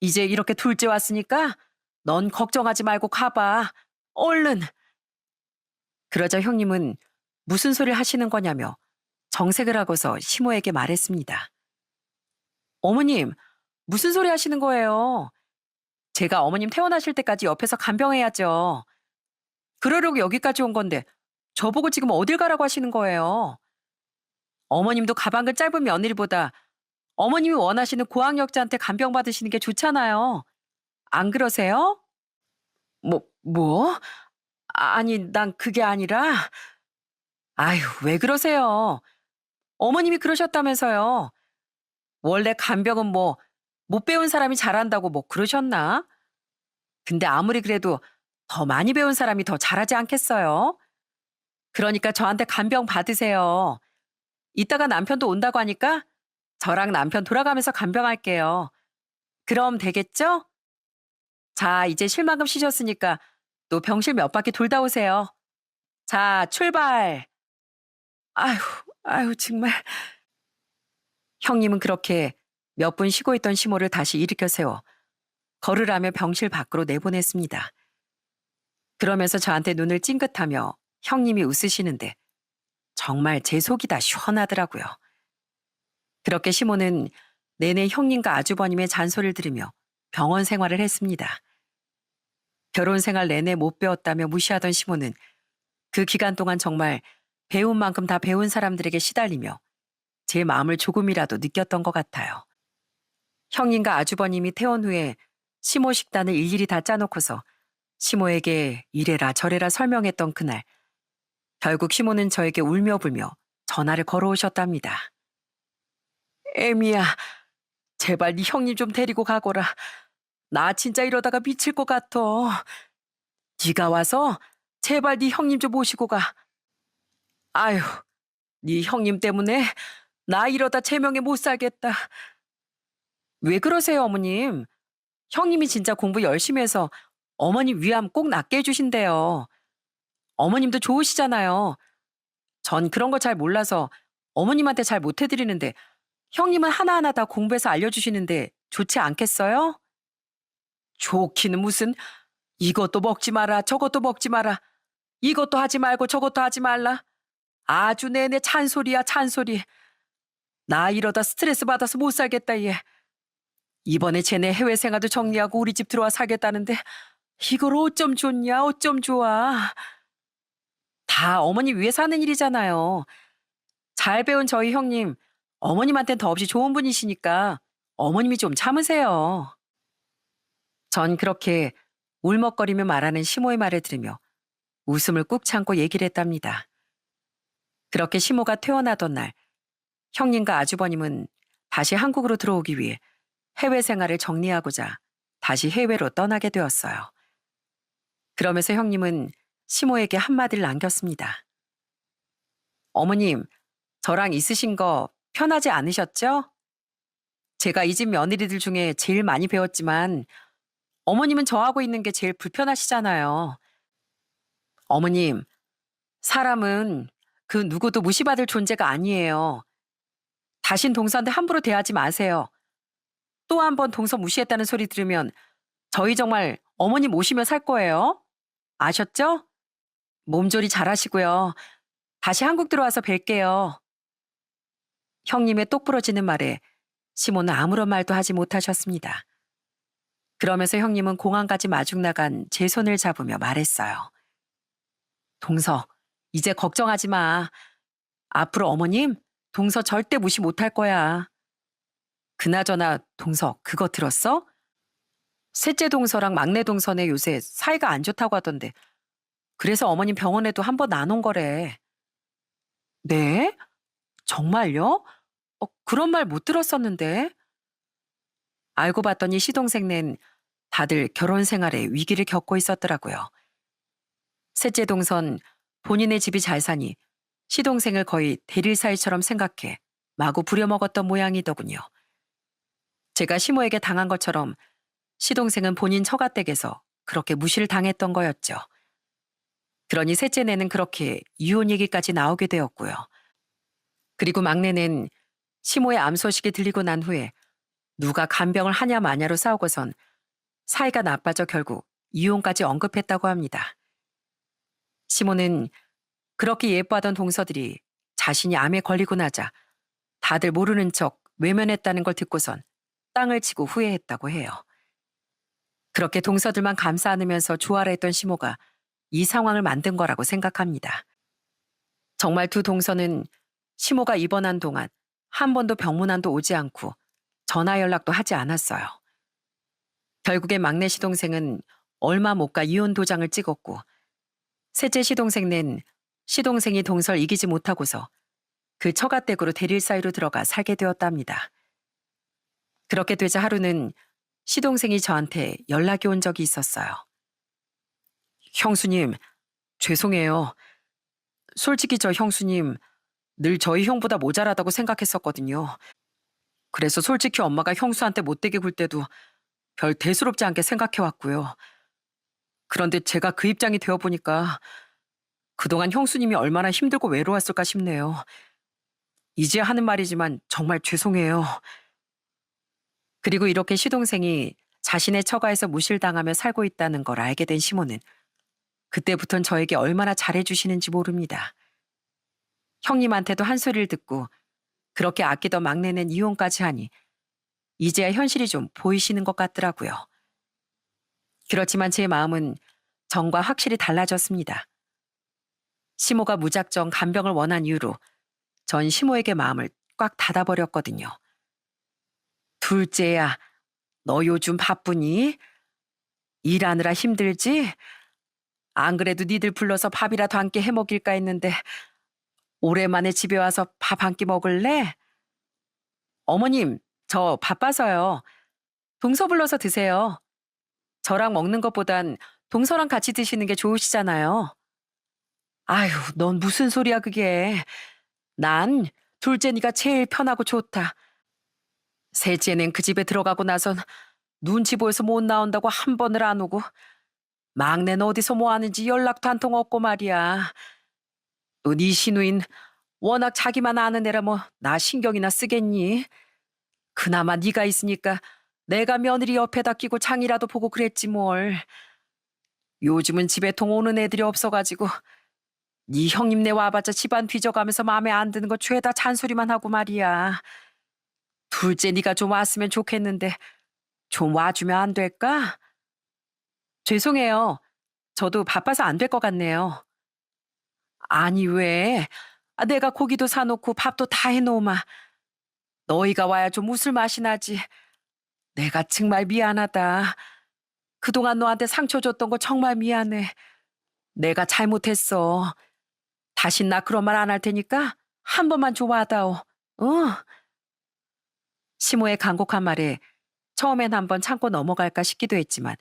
이제 이렇게 둘째 왔으니까 넌 걱정하지 말고 가봐. 얼른. 그러자 형님은 무슨 소리를 하시는 거냐며 정색을 하고서 시모에게 말했습니다. 어머님, 무슨 소리 하시는 거예요? 제가 어머님 퇴원하실 때까지 옆에서 간병해야죠. 그러려고 여기까지 온 건데 저보고 지금 어딜 가라고 하시는 거예요? 어머님도 가방끈 짧은 며느리보다 어머님이 원하시는 고학력자한테 간병 받으시는 게 좋잖아요. 안 그러세요? 뭐? 아니, 난 그게 아니라. 아유, 왜 그러세요? 어머님이 그러셨다면서요. 원래 간병은 뭐, 못 배운 사람이 잘한다고 뭐 그러셨나? 근데 아무리 그래도 더 많이 배운 사람이 더 잘하지 않겠어요? 그러니까 저한테 간병 받으세요. 이따가 남편도 온다고 하니까 저랑 남편 돌아가면서 간병할게요. 그럼 되겠죠? 자, 이제 쉴만큼 쉬셨으니까 또 병실 몇 바퀴 돌다 오세요. 자, 출발. 아휴, 아휴, 정말. 형님은 그렇게 몇 분 쉬고 있던 시모를 다시 일으켜 세워 걸으라며 병실 밖으로 내보냈습니다. 그러면서 저한테 눈을 찡긋하며 형님이 웃으시는데 정말 제 속이 다 시원하더라고요. 그렇게 시모는 내내 형님과 아주버님의 잔소리를 들으며 병원 생활을 했습니다. 결혼 생활 내내 못 배웠다며 무시하던 시모는 그 기간 동안 정말 배운 만큼 다 배운 사람들에게 시달리며 제 마음을 조금이라도 느꼈던 것 같아요. 형님과 아주버님이 퇴원 후에 시모 식단을 일일이 다 짜놓고서 시모에게 이래라 저래라 설명했던 그날, 결국 시모는 저에게 울며 불며 전화를 걸어오셨답니다. 애미야, 제발 네 형님 좀 데리고 가거라. 나 진짜 이러다가 미칠 것 같아. 네가 와서 제발 네 형님 좀 모시고 가. 아유, 네 형님 때문에 나 이러다 제명에 못 살겠다. 왜 그러세요, 어머님? 형님이 진짜 공부 열심히 해서 어머님 위암 꼭 낫게 해주신대요. 어머님도 좋으시잖아요. 전 그런 거 잘 몰라서 어머님한테 잘 못 해드리는데 형님은 하나하나 다 공부해서 알려주시는데 좋지 않겠어요? 좋기는 무슨, 이것도 먹지 마라 저것도 먹지 마라, 이것도 하지 말고 저것도 하지 말라. 아주 내내 찬소리야 찬소리. 나 이러다 스트레스 받아서 못 살겠다 얘. 이번에 쟤네 해외 생활도 정리하고 우리 집 들어와 살겠다는데 이걸 어쩜 좋냐 어쩜 좋아. 다 어머니 위해서 하는 일이잖아요. 잘 배운 저희 형님, 어머님한텐 더없이 좋은 분이시니까 어머님이 좀 참으세요. 전 그렇게 울먹거리며 말하는 시모의 말을 들으며 웃음을 꾹 참고 얘기를 했답니다. 그렇게 시모가 퇴원하던 날, 형님과 아주버님은 다시 한국으로 들어오기 위해 해외 생활을 정리하고자 다시 해외로 떠나게 되었어요. 그러면서 형님은 시모에게 한마디를 남겼습니다. 어머님, 저랑 있으신 거 편하지 않으셨죠? 제가 이 집 며느리들 중에 제일 많이 배웠지만 어머님은 저하고 있는 게 제일 불편하시잖아요. 어머님, 사람은 그 누구도 무시받을 존재가 아니에요. 다신 동서한테 함부로 대하지 마세요. 또 한 번 동서 무시했다는 소리 들으면 저희 정말 어머님 모시며 살 거예요. 아셨죠? 몸조리 잘하시고요. 다시 한국 들어와서 뵐게요. 형님의 똑부러지는 말에 시모는 아무런 말도 하지 못하셨습니다. 그러면서 형님은 공항까지 마중 나간 제 손을 잡으며 말했어요. 동서, 이제 걱정하지 마. 앞으로 어머님, 동서 절대 무시 못할 거야. 그나저나 동서, 그거 들었어? 셋째 동서랑 막내 동서네 요새 사이가 안 좋다고 하던데 그래서 어머님 병원에도 한번 안 온 거래. 네? 정말요? 그런 말 못 들었었는데. 알고 봤더니 시동생는 다들 결혼 생활에 위기를 겪고 있었더라고요. 셋째 동선 본인의 집이 잘 사니 시동생을 거의 대릴 사이처럼 생각해 마구 부려먹었던 모양이더군요. 제가 시모에게 당한 것처럼 시동생은 본인 처가댁에서 그렇게 무시를 당했던 거였죠. 그러니 셋째네는 그렇게 이혼 얘기까지 나오게 되었고요. 그리고 막내는 시모의 암 소식이 들리고 난 후에 누가 간병을 하냐 마냐로 싸우고선 사이가 나빠져 결국 이혼까지 언급했다고 합니다. 시모는 그렇게 예뻐하던 동서들이 자신이 암에 걸리고 나자 다들 모르는 척 외면했다는 걸 듣고선 땅을 치고 후회했다고 해요. 그렇게 동서들만 감싸 안으면서 조아라 했던 시모가 이 상황을 만든 거라고 생각합니다. 정말 두 동서는 시모가 입원한 동안 한 번도 병문안도 오지 않고 전화 연락도 하지 않았어요. 결국에 막내 시동생은 얼마 못 가 이혼 도장을 찍었고 셋째 시동생은 시동생이 동서를 이기지 못하고서 그 처가댁으로 대릴 사이로 들어가 살게 되었답니다. 그렇게 되자 하루는 시동생이 저한테 연락이 온 적이 있었어요. 형수님, 죄송해요. 솔직히 저 형수님 늘 저희 형보다 모자라다고 생각했었거든요. 그래서 솔직히 엄마가 형수한테 못되게 굴 때도 별 대수롭지 않게 생각해왔고요. 그런데 제가 그 입장이 되어보니까 그동안 형수님이 얼마나 힘들고 외로웠을까 싶네요. 이제야 하는 말이지만 정말 죄송해요. 그리고 이렇게 시동생이 자신의 처가에서 무실당하며 살고 있다는 걸 알게 된 시모는 그때부턴 저에게 얼마나 잘해주시는지 모릅니다. 형님한테도 한 소리를 듣고 그렇게 아끼던 막내는 이혼까지 하니 이제야 현실이 좀 보이시는 것 같더라고요. 그렇지만 제 마음은 전과 확실히 달라졌습니다. 시모가 무작정 간병을 원한 이유로 전 시모에게 마음을 꽉 닫아버렸거든요. 둘째야, 너 요즘 바쁘니? 일하느라 힘들지? 안 그래도 니들 불러서 밥이라도 한 끼 해먹일까 했는데 오랜만에 집에 와서 밥 한 끼 먹을래? 어머님, 저 바빠서요. 동서 불러서 드세요. 저랑 먹는 것보단 동서랑 같이 드시는 게 좋으시잖아요. 아휴, 넌 무슨 소리야 그게. 난 둘째니까 제일 편하고 좋다. 셋째는 그 집에 들어가고 나선 눈치 보여서 못 나온다고 한 번을 안 오고 막내는 어디서 뭐 하는지 연락도 한 통 없고 말이야. 또 네 시누인 워낙 자기만 아는 애라 뭐 나 신경이나 쓰겠니? 그나마 네가 있으니까 내가 며느리 옆에다 끼고 장이라도 보고 그랬지 뭘. 요즘은 집에 통 오는 애들이 없어가지고 네 형님네 와봤자 집안 뒤져가면서 마음에 안 드는 거 죄다 잔소리만 하고 말이야. 둘째 네가 좀 왔으면 좋겠는데 좀 와주면 안 될까? 죄송해요. 저도 바빠서 안 될 것 같네요. 아니 왜? 내가 고기도 사놓고 밥도 다 해놓으마. 너희가 와야 좀 웃을 맛이 나지. 내가 정말 미안하다. 그동안 너한테 상처 줬던 거 정말 미안해. 내가 잘못했어. 다신 나 그런 말 안 할 테니까 한 번만 좀 와다오. 어? 시모의 간곡한 말에 처음엔 한번 참고 넘어갈까 싶기도 했지만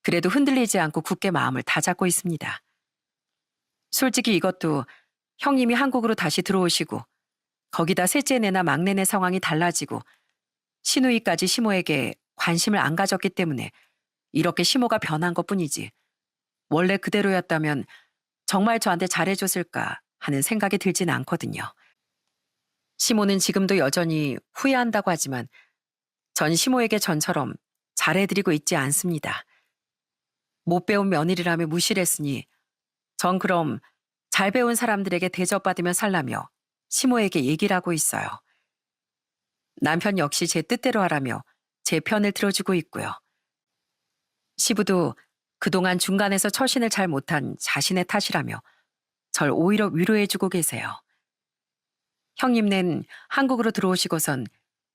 그래도 흔들리지 않고 굳게 마음을 다잡고 있습니다. 솔직히 이것도 형님이 한국으로 다시 들어오시고 거기다 셋째네나 막내네 상황이 달라지고 시누이까지 시모에게 관심을 안 가졌기 때문에 이렇게 시모가 변한 것뿐이지 원래 그대로였다면 정말 저한테 잘해줬을까 하는 생각이 들진 않거든요. 시모는 지금도 여전히 후회한다고 하지만 전 시모에게 전처럼 잘해드리고 있지 않습니다. 못 배운 며느리라며 무시를 했으니 전 그럼 잘 배운 사람들에게 대접받으며 살라며 시모에게 얘기를 하고 있어요. 남편 역시 제 뜻대로 하라며 제 편을 들어주고 있고요. 시부도 그동안 중간에서 처신을 잘 못한 자신의 탓이라며 절 오히려 위로해주고 계세요. 형님는 한국으로 들어오시고선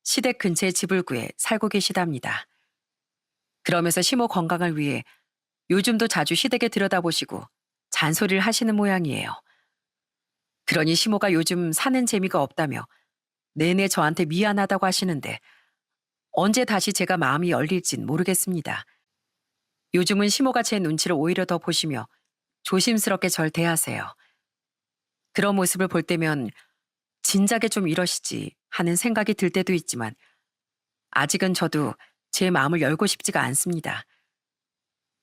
시댁 근처에 집을 구해 살고 계시답니다. 그러면서 시모 건강을 위해 요즘도 자주 시댁에 들여다보시고 잔소리를 하시는 모양이에요. 그러니 시모가 요즘 사는 재미가 없다며 내내 저한테 미안하다고 하시는데 언제 다시 제가 마음이 열릴진 모르겠습니다. 요즘은 시모가 제 눈치를 오히려 더 보시며 조심스럽게 절 대하세요. 그런 모습을 볼 때면 진작에 좀 이러시지 하는 생각이 들 때도 있지만 아직은 저도 제 마음을 열고 싶지가 않습니다.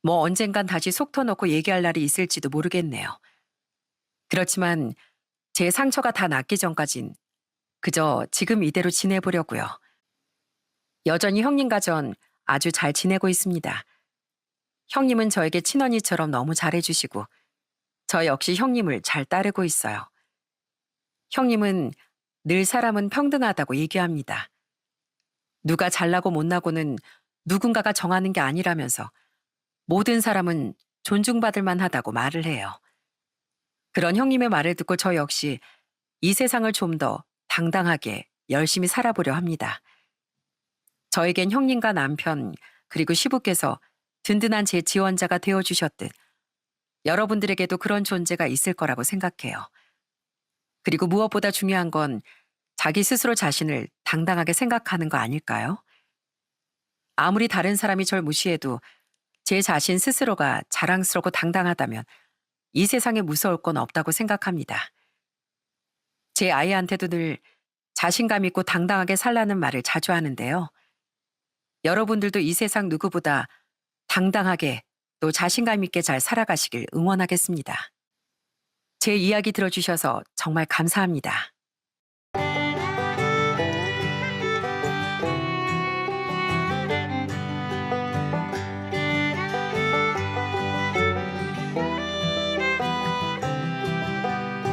뭐 언젠간 다시 속 터놓고 얘기할 날이 있을지도 모르겠네요. 그렇지만 제 상처가 다 낫기 전까진 그저 지금 이대로 지내보려고요. 여전히 형님과 전 아주 잘 지내고 있습니다. 형님은 저에게 친언니처럼 너무 잘해주시고 저 역시 형님을 잘 따르고 있어요. 형님은 늘 사람은 평등하다고 얘기합니다. 누가 잘나고 못나고는 누군가가 정하는 게 아니라면서 모든 사람은 존중받을 만하다고 말을 해요. 그런 형님의 말을 듣고 저 역시 이 세상을 좀 더 당당하게 열심히 살아보려 합니다. 저에겐 형님과 남편 그리고 시부께서 든든한 제 지원자가 되어주셨듯 여러분들에게도 그런 존재가 있을 거라고 생각해요. 그리고 무엇보다 중요한 건 자기 스스로 자신을 당당하게 생각하는 거 아닐까요? 아무리 다른 사람이 절 무시해도 제 자신 스스로가 자랑스럽고 당당하다면 이 세상에 무서울 건 없다고 생각합니다. 제 아이한테도 늘 자신감 있고 당당하게 살라는 말을 자주 하는데요. 여러분들도 이 세상 누구보다 당당하게 또 자신감 있게 잘 살아가시길 응원하겠습니다. 제 이야기 들어주셔서 정말 감사합니다.